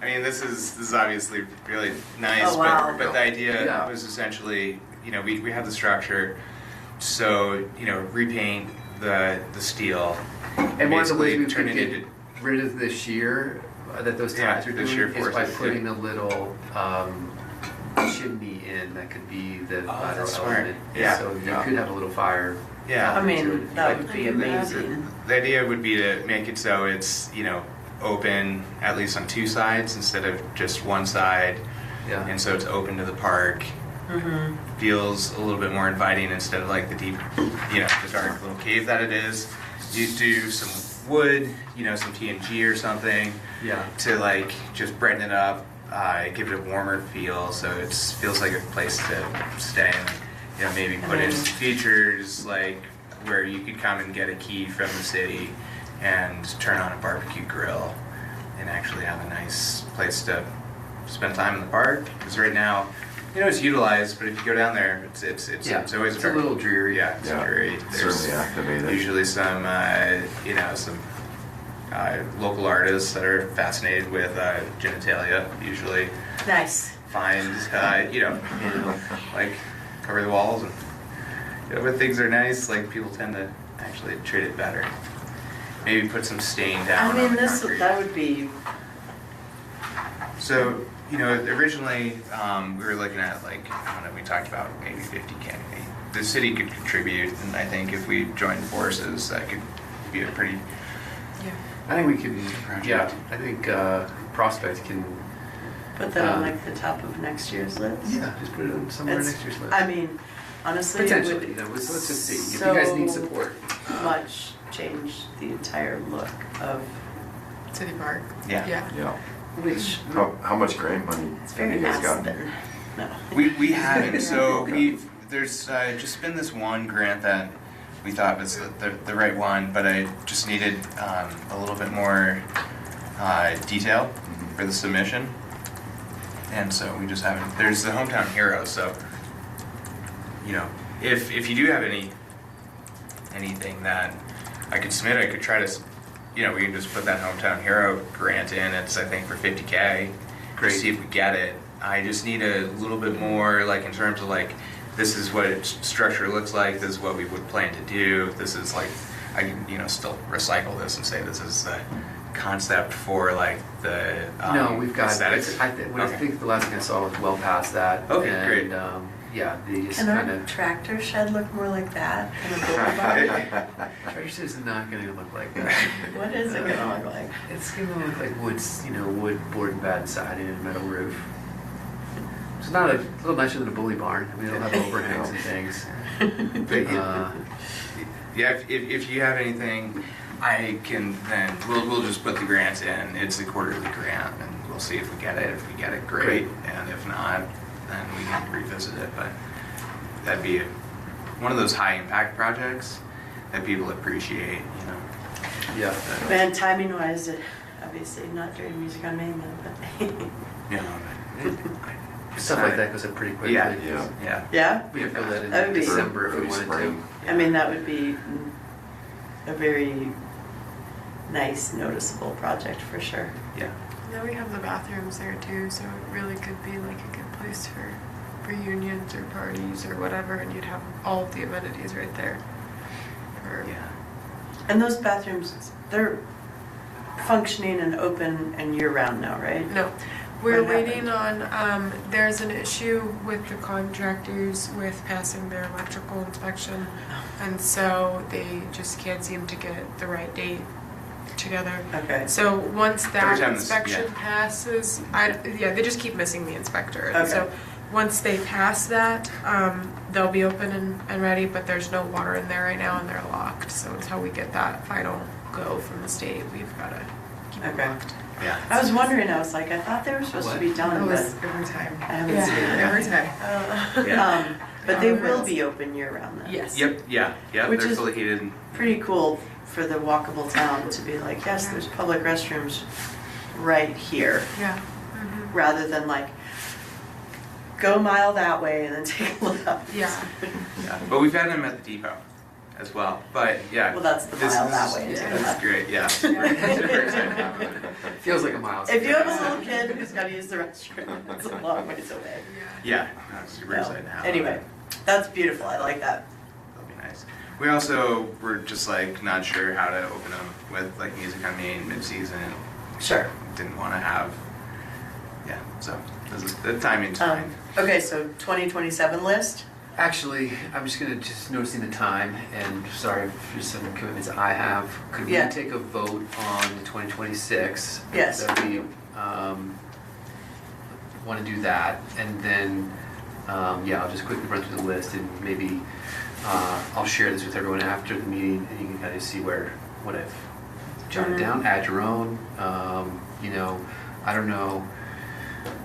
I mean, this is obviously really nice, Oh, wow. but the idea Yeah. was essentially, you know, we have the structure, so, you know, repaint the steel, And one of the ways basically we turn could it get into, rid of the shear that those ties are the doing shear is by forces, putting yeah. a little chimney in that could be the lateral that's smart. element. Yeah. So you Yeah. could have a little fire. yeah. I mean, Like, that would be amazing. The idea would be to make it so it's, you know, open at least on 2 sides instead of just one side, Yeah. and so it's open to the park. Feels a little bit more inviting instead of like the deep, you know, the dark little cave that it is. You do some wood, you know, some TNG or something Yeah. to like just brighten it up, give it a warmer feel, so it feels like a place to stay. And, you know, maybe put in features like where you could come and get a key from the city and turn on a barbecue grill and actually have a nice place to spend time in the park. Because right now, you know, it's utilized, but if you go down there, it's always It's a little dreary. Yeah, it's dreary. Certainly activated. Usually some you know, some local artists that are fascinated with genitalia usually Nice. find you know, like cover the walls, and you know, when things are nice, like people tend to actually treat it better. Maybe put some stain down. I mean, on the concrete. that would be, So, you know, originally we were looking at like, I don't know, we talked about maybe 50K. The city could contribute, and I think if we joined forces, that could be a pretty. Yeah. I think we can. Yeah. I think Prospect can. put that on like the top of next year's list. Yeah. Just put it on somewhere It's- next year's list. I mean, honestly, it Potentially, would you know, let's just see. If so you guys need support. much change the entire look of, City Park. Yeah. Yeah. Yeah. which How much grant money it's have very you guys got? Aspen. No. We haven't. So there's just been this one grant that we thought was the right one, but I just needed a little bit more detail for the submission, and so we just haven't. There's the Hometown Hero, so you know, if you do have anything that I could submit, I could try to we can just put that Hometown Hero grant in. It's, I think, for $50K. Great. See if we get it. I just need a little bit more, like, in terms of, like, this is what its structure looks like, this is what we would plan to do, this is, like, I can, still recycle this and say this is the concept for, like, the No, we've got, aesthetics. I Okay. think the last thing I saw was well past that. Okay, and, great. Yeah, they just Can kind our of, tractor shed look more like that? Kind of boulevard? Trace is not going to look like that. What is it gonna look like? It's going to look like woods, wood board and batten siding and metal roof. It's not a little nicer than a bully barn. I mean, it'll have overhangs and things. But, yeah, if you have anything, I can then, we'll just put the grant in. It's a quarterly grant, and we'll see if we get it. If we get it, great. And if not, then we can revisit it. But that'd be one of those high impact projects that people appreciate, Yeah. Man, timing wise, obviously not during Music on Main though, but. Stuff like that goes up pretty quickly. Yeah. Yeah. Yeah. Yeah? We could fill that in That would be- December if we Early wanted spring. to. I mean, that would be a very nice, noticeable project for sure. Yeah. Then we have the bathrooms there too, so it really could be like a good place for reunions or parties or whatever, and you'd have all of the amenities right there. Yeah. And those bathrooms, they're functioning and open and year-round now, right? No, we're What waiting on, there's an issue with the contractors with passing their electrical inspection, and so they just can't seem to get the right date together. Okay. So once that Every time this- inspection yeah. passes, they just keep missing the inspector. And so Okay. once they pass that, they'll be open and ready, but there's no water in there right now and they're locked. So until we get that final go from the state, we've got to keep it Okay. locked. Yeah. I was wondering, I was like, I thought they were supposed to be done, It but was every time. I haven't Yeah. seen it. Every time. Yeah. But they will be open year-round then. Yes. Yep. Yeah. Yeah. Which They're is- fully heated. Pretty cool for the walkable town to be like, yes, there's public restrooms right here, Yeah. rather than like, go a mile that way and then take a left. Yeah. Yeah. But we've had them at the depot as well. But yeah. Well, that's the this mile is- that way. yeah. Take a This is left. great. Yeah. Feels like a mile. If you have a little kid who's got to use the restroom, it's a long ways away. Yeah. I'm super No. excited to have Anyway, that's beautiful. I like that. That'll be nice. We also were just like not sure how to open them with like Music on Main mid-season. Sure. Didn't want to have. Yeah. So this is the timing's fine. Okay, so 2027 list. Actually, I'm just noticing the time, and sorry for some commitments I have. Could Yeah. we take a vote on 2026? Yes. That we want to do that, and then I'll just quickly run through the list, and maybe I'll share this with everyone after the meeting, and you can kind of see what I've jotted down. Add your own. I don't know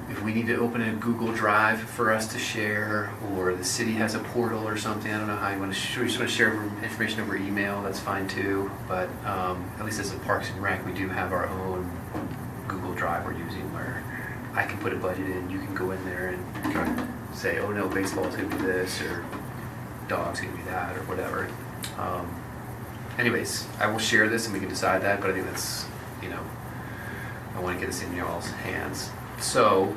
if we need to open a Google Drive for us to share, or the city has a portal or something. I don't know how you want to. We just want to share information over email. That's fine too. But at least as a Parks and Rec, we do have our own Google Drive we're using where I can put a budget in. You can go in there and Okay. say, oh no, baseball's gonna be this, or dog's gonna be that, or whatever. Anyways, I will share this and we can decide that. But I think that's I want to get this in y'all's hands. So,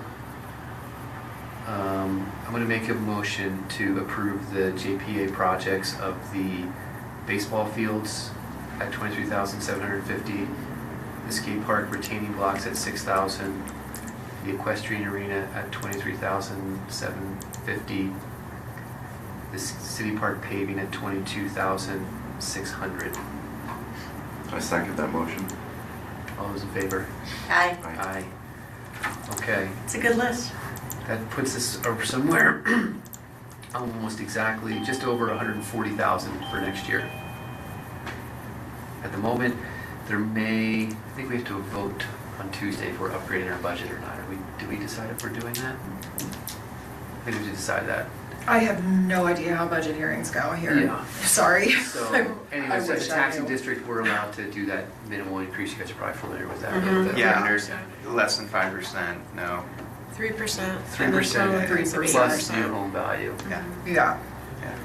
I'm going to make a motion to approve the JPA projects of the baseball fields at $23,750, the skate park retaining blocks at $6,000, the equestrian arena at $23,750, the city park paving at $22,600. I second that motion. All those in favor? Aye. Aye. Okay. It's a good list. That puts us over somewhere almost exactly, just over 140,000 for next year. At the moment, I think we have to vote on Tuesday if we're upgrading our budget or not. Did we decide if we're doing that? I think we should decide that. I have no idea how budget hearings go here. Yeah. Sorry. So, I anyways, as wish a I taxing knew. district, we're allowed to do that minimal increase. You guys are probably familiar with that. Mhm. The- Yeah. There's less than 5%. No. 3%. 3%. 3% plus new home value. Yeah. Yeah. Yeah.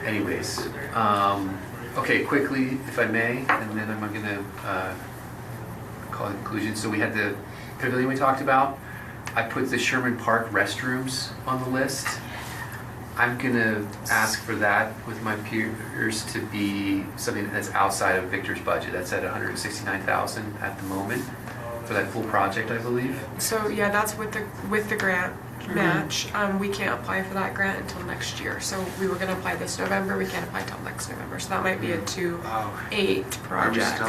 Anyways, Okay, quickly, if I may, and then I'm gonna call it conclusion. So we had the pavilion we talked about. I put the Sherman Park restrooms on the list. I'm gonna ask for that with my peers to be something that's outside of Victor's budget. That's at 169,000 at the moment for that full project, I believe. So yeah, that's with the grant match. We can't apply for that grant until next year. So we were gonna apply this November. We can't apply till next November. So that might be a 2.8 project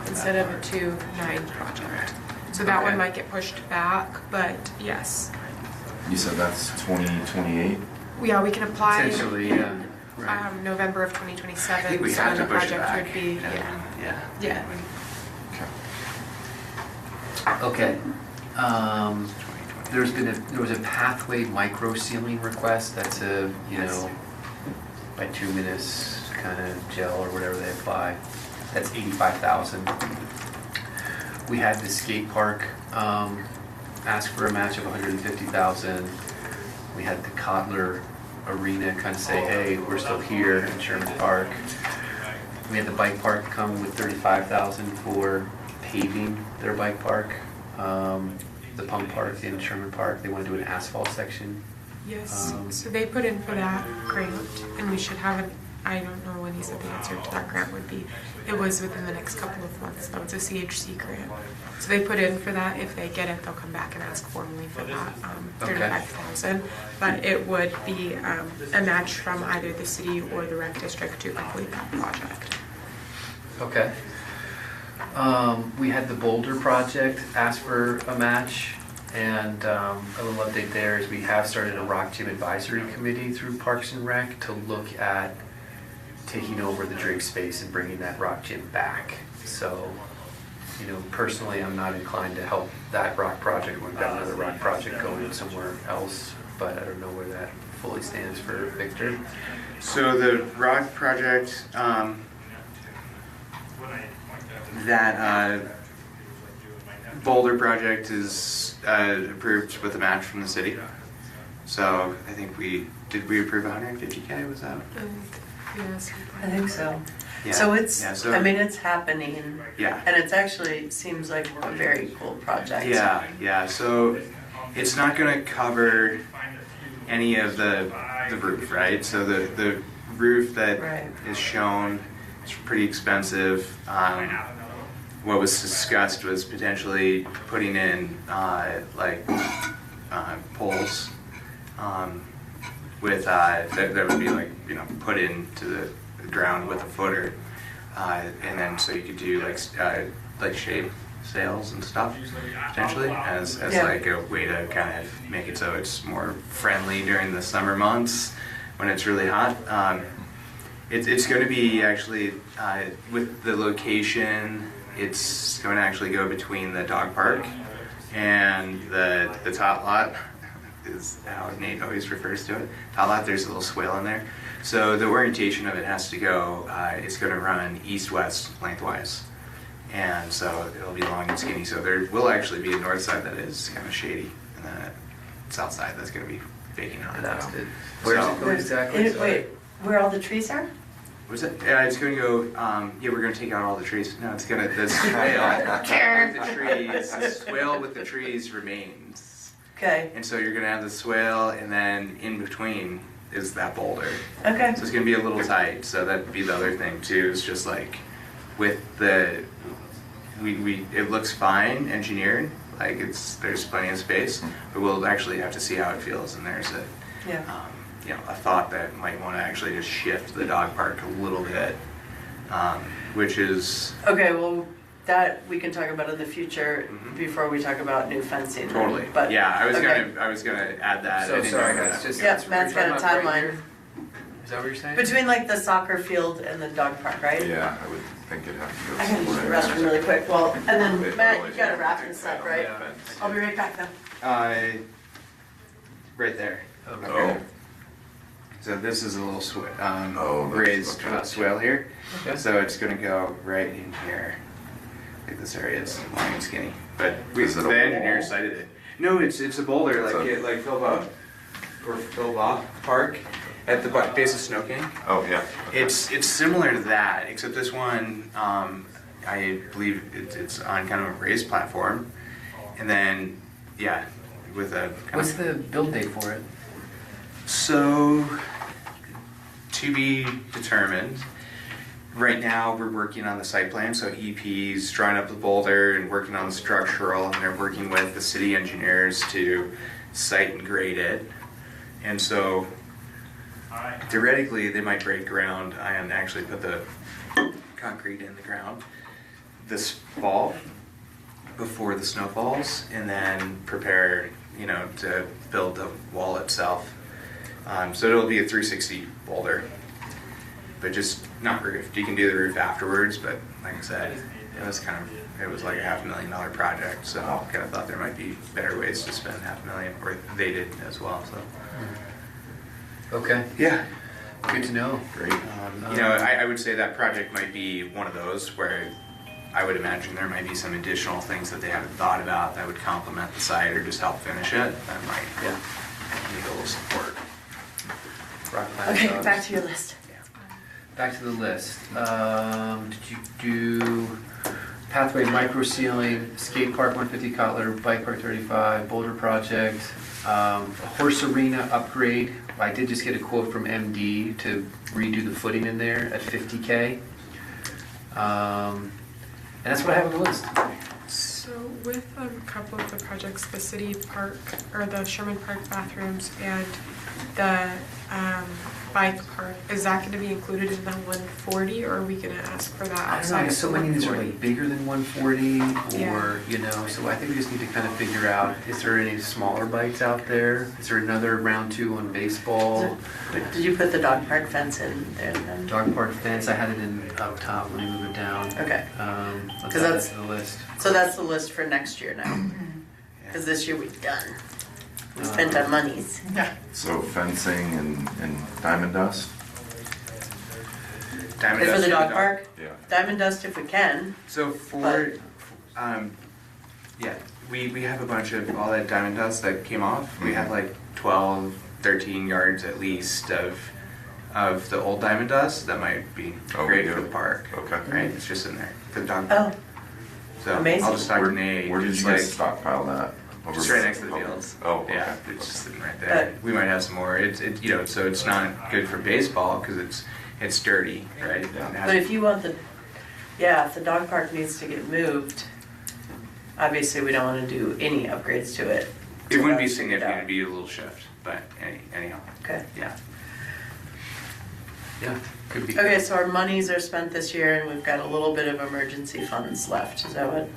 instead of a 2.9 project. So that one might get pushed back, but yes. You said that's 2028? Yeah, we can apply Essentially, yeah. Right. November of 2027. I think we so have then to the push it project back. would be Yeah. Okay. Okay. There was a pathway micro sealing request. That's a bituminous kind of gel or whatever they apply. That's 85,000. We had the skate park ask for a match of 150,000. We had the Kotler Arena kind of say, hey, we're still here in Sherman Park. We had the bike park come with 35,000 for paving their bike park. The pump park in Sherman Park, they want to do an asphalt section. Yes. So they put in for that grant, and we should have I don't know when he said the answer to that grant would be. It was within the next couple of months, though. It's a CHC grant. So they put in for that. If they get it, they'll come back and ask formally for that 35,000. But it would be a match from either the city or the rec district to complete that project. Okay. We had the Boulder project ask for a match, and a little update there is we have started a rock gym advisory committee through Parks and Rec to look at taking over the drink space and bringing that rock gym back. So, personally, I'm not inclined to help that rock project. We've got another rock project going somewhere else, but I don't know where that fully stands for Victor. So the rock project, that Boulder project is approved with a match from the city. So I think we approve 150K? Was that? Yes. I think so. Yeah. So it's, Yeah, I mean, it's happening. Yeah. And it's actually seems like a very cool project. Yeah. So it's not going to cover any of the roof, right? So the roof that is shown is pretty expensive. What was discussed was potentially putting in poles with that would be put into the ground with a footer, and then so you could do shade sails and stuff potentially as like a way to kind of make it so it's more friendly during the summer months when it's really hot. It's going to be actually with the location. It's going to actually go between the dog park and the tot lot, is how Nate always refers to it. Tot lot, there's a little swale in there. So the orientation of it has to go, it's going to run east-west lengthwise. And so it'll be long and skinny. So there will actually be a north side that is kind of shady, and then a south side that's going to be baking on it. That's it. Where's it going exactly? Wait, where all the trees are? What's it? Yeah, it's going to go, we're going to take out all the trees. No, it's going to, the swale with the trees, the swale with the trees remains. Okay. And so you're going to have the swale, and then in between is that boulder. Okay. So it's going to be a little tight. So that'd be the other thing too, is just like with the, it looks fine engineered, like there's plenty of space, but we'll actually have to see how it feels, and there's a, a thought that might want to actually just shift the dog park a little bit, which is... Okay, well, that we can talk about in the future before we talk about new fencing. Totally. But, yeah, I was gonna add that. So sorry, guys. Just Matt's got a timeline. Is that what you're saying? Between like the soccer field and the dog park, right? Yeah, I would think it'd have to go I gotta use the somewhere. restroom really quick. Well, and then Matt, you gotta wrap this up, right? I'll be right back though. Right there. Oh. So this is a little that's raised okay. swale here. Okay. So it's going to go right in here. Like this area is long and skinny. But the Is it a engineer wall? cited it. No, it's a boulder It's like Philbach Park. At the base of Snow King. Oh, yeah. Okay. It's similar to that, except this one, I believe it's on kind of a raised platform, and then yeah, with a. What's the build date for it? So, to be determined. Right now, we're working on the site plan, so EP's drawing up the boulder and working on the structural, and they're working with the city engineers to site and grade it. And so, theoretically, they might break ground and actually put the concrete in the ground this fall before the snow falls, and then prepare, to build the wall itself. So it'll be a 360 boulder, but just not roofed. You can do the roof afterwards, but like I said, it was like a $500,000 project, so I kind of thought there might be better ways to spend $500,000, or they did as well. So Okay. yeah, Good to know. Great. I would say that project might be one of those where I would imagine there might be some additional things that they haven't thought about that would complement the site or just help finish it. That might need a little support. Rock Planet Okay, Dogs. back to your list. Back to the list. Did you do pathway micro sealing, skate park 150 Cutler, bike park 35, boulder project, horse arena upgrade? I did just get a quote from MD to redo the footing in there at $50K. And that's what I have on the list. So with a couple of the projects, the city park, or the Sherman Park bathrooms and the bike park, is that going to be included in the 140, or are we going to ask for that I don't know, outside of so the many of these are 140? like bigger than 140, Yeah. or, so I think we just need to kind of figure out, is there any smaller bikes out there? Is there another round 2 on baseball? Did you put the dog park fence in there then? Dog park fence, I had it in up top, let me move it down. Okay, Let's 'Cause add that that's- to the list. so that's the list for next year now. Because this year we've done. We spent our monies. Yeah. So fencing and diamond dust? Diamond And for dust the dog for park, Yeah. diamond dust if we can. So we have a bunch of all that diamond dust that came off. We have like 12, 13 yards at least of the old diamond dust that might be Oh, great we for do? the park. Okay. Right, it's just in there for the dog. Oh, So amazing. I'll just talk Where, to Nate. where did It's you guys like- stockpile that? Just right next to the fields. Oh, okay. Yeah, it's just sitting right there. We might have some more. So it's not good for baseball because it's dirty, right? Yeah. It has- but if you want if the dog park needs to get moved, obviously we don't want to do any upgrades to it. it wouldn't be That's figured significant. out. It'd be a little shift, but anyhow, Okay. yeah. Yeah, could be. Okay, so our monies are spent this year and we've got a little bit of emergency funds left. Is that what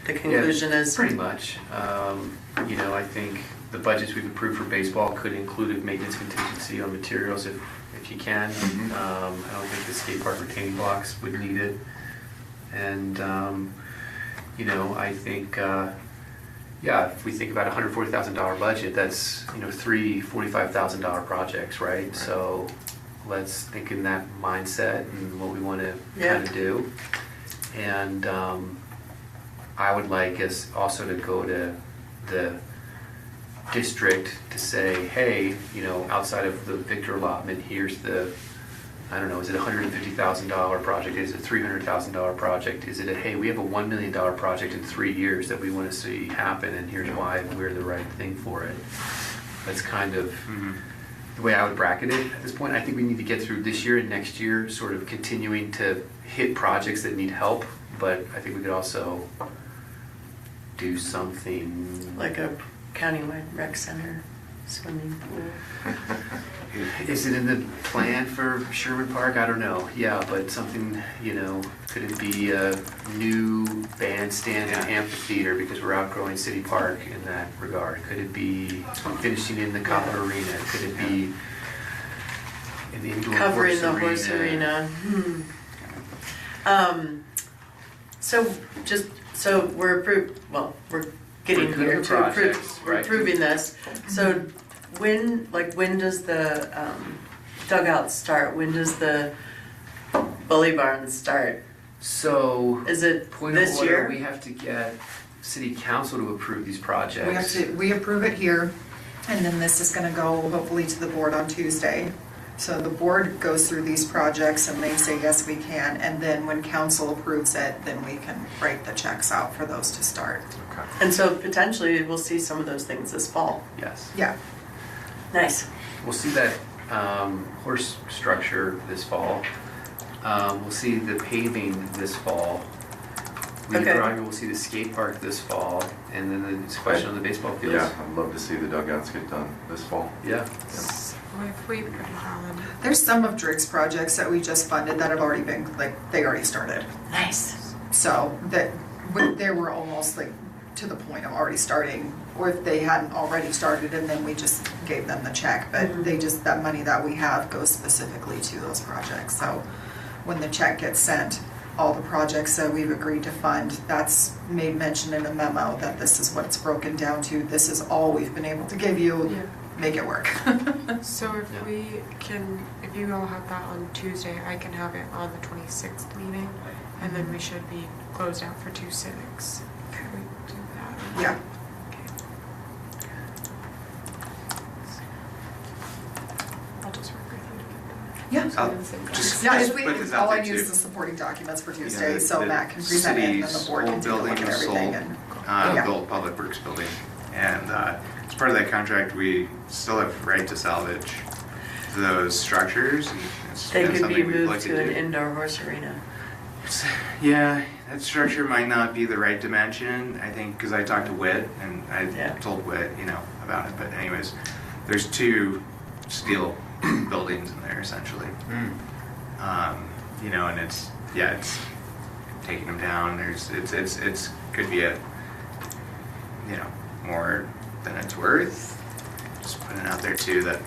the conclusion is? Pretty much. I think the budgets we've approved for baseball could include a maintenance contingency on materials if you can. Mhm. I don't think the skate park retaining blocks would need it. And, I think, if we think about a $140,000 budget, that's, 3 $45,000 projects, right? So let's think in that mindset and what we want to kind of do. And I would like us also to go to the district to say, hey, outside of the Victor allotment, here's the, I don't know, is it a $150,000 project? Is it a $300,000 project? Is it hey, we have a $1 million project in 3 years that we want to see happen, and here's why we're the right thing for it. That's kind of the way I would bracket it at this point. I think we need to get through this year and next year, sort of continuing to hit projects that need help, but I think we could also do something Like a countywide rec center, swimming pool. Is it in the plan for Sherman Park? I don't know. Yeah, but something, could it be a new bandstand and amphitheater because we're outgrowing City Park in that regard? Could it be finishing in the Copper Arena? Could it be in the indoor Covering horse the horse arena. So we're approved, well, we're getting We're good here with to approve, projects, we're right. approving this. So when does the dugout start? When does the bully barn start? So, Is it point of this order, year? we have to get City Council to approve these projects. We approve it here, and then this is gonna go hopefully to the board on Tuesday. So the board goes through these projects and they say, yes, we can, and then when council approves it, then we can write the checks out for those to start. Okay. And so potentially we'll see some of those things this fall. Yes. Yeah, Nice. We'll see that horse structure this fall. We'll see the paving this fall. Okay. We'll see the skate park this fall, and then the question on the baseball fields. Yeah, I'd love to see the dugouts get done this fall. Yeah. So if we put it on, there's some of Drake's projects that we just funded that have already been, like, they already started. Nice. So that, they were almost like to the point of already starting, or if they hadn't already started and then we just gave them the check, but they just, that money that we have goes specifically to those projects. So when the check gets sent, all the projects that we've agreed to fund, that's made mention in a memo that this is what it's broken down to. This is all we've been able to give you. Yeah. Make it work. so if Yeah. we can, if you all have that on Tuesday, I can have it on the 26th meeting, and then we should be closed out for 2 civics. Can we do that? Yeah. Okay. I'll just work with you to get Yeah. that. I'll At the same time. just- Yeah, Just if we, put this all out I there, need is too. the supporting documents for You know, Tuesday, so Matt can present it and then the board can city's take a old look building at was everything sold, and. Yeah. the old public works building. And as part of that contract, we still have right to salvage those structures. And it's They been could be something we'd moved like to an do. indoor horse arena. Yeah, that structure might not be the right dimension, I think, because I talked to Whit, and I Yeah. told Whit, about it. But anyways, there's 2 steel buildings in there, essentially. And it's taking them down. It's could be a, more than it's worth. Just putting it out there too that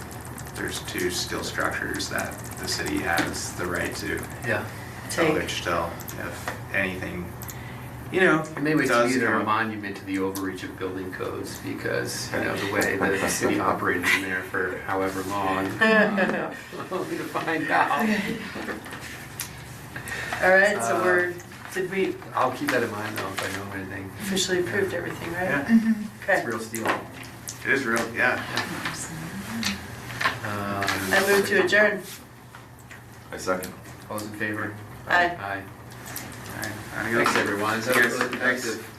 there's 2 steel structures that the city has the right to Yeah. salvage still, if anything, And maybe it's does either a come- monument to the overreach of building codes because, the way that the city operated in there for however long. Only to find out. All right, so did we I'll keep that in mind though if I know anything. officially approved everything, right? Yeah, it's Okay. real steel. It is real, yeah. I move to adjourn. I second. All those in favor? Aye. Aye. All right, Thanks, everyone. That was Cheers. really productive.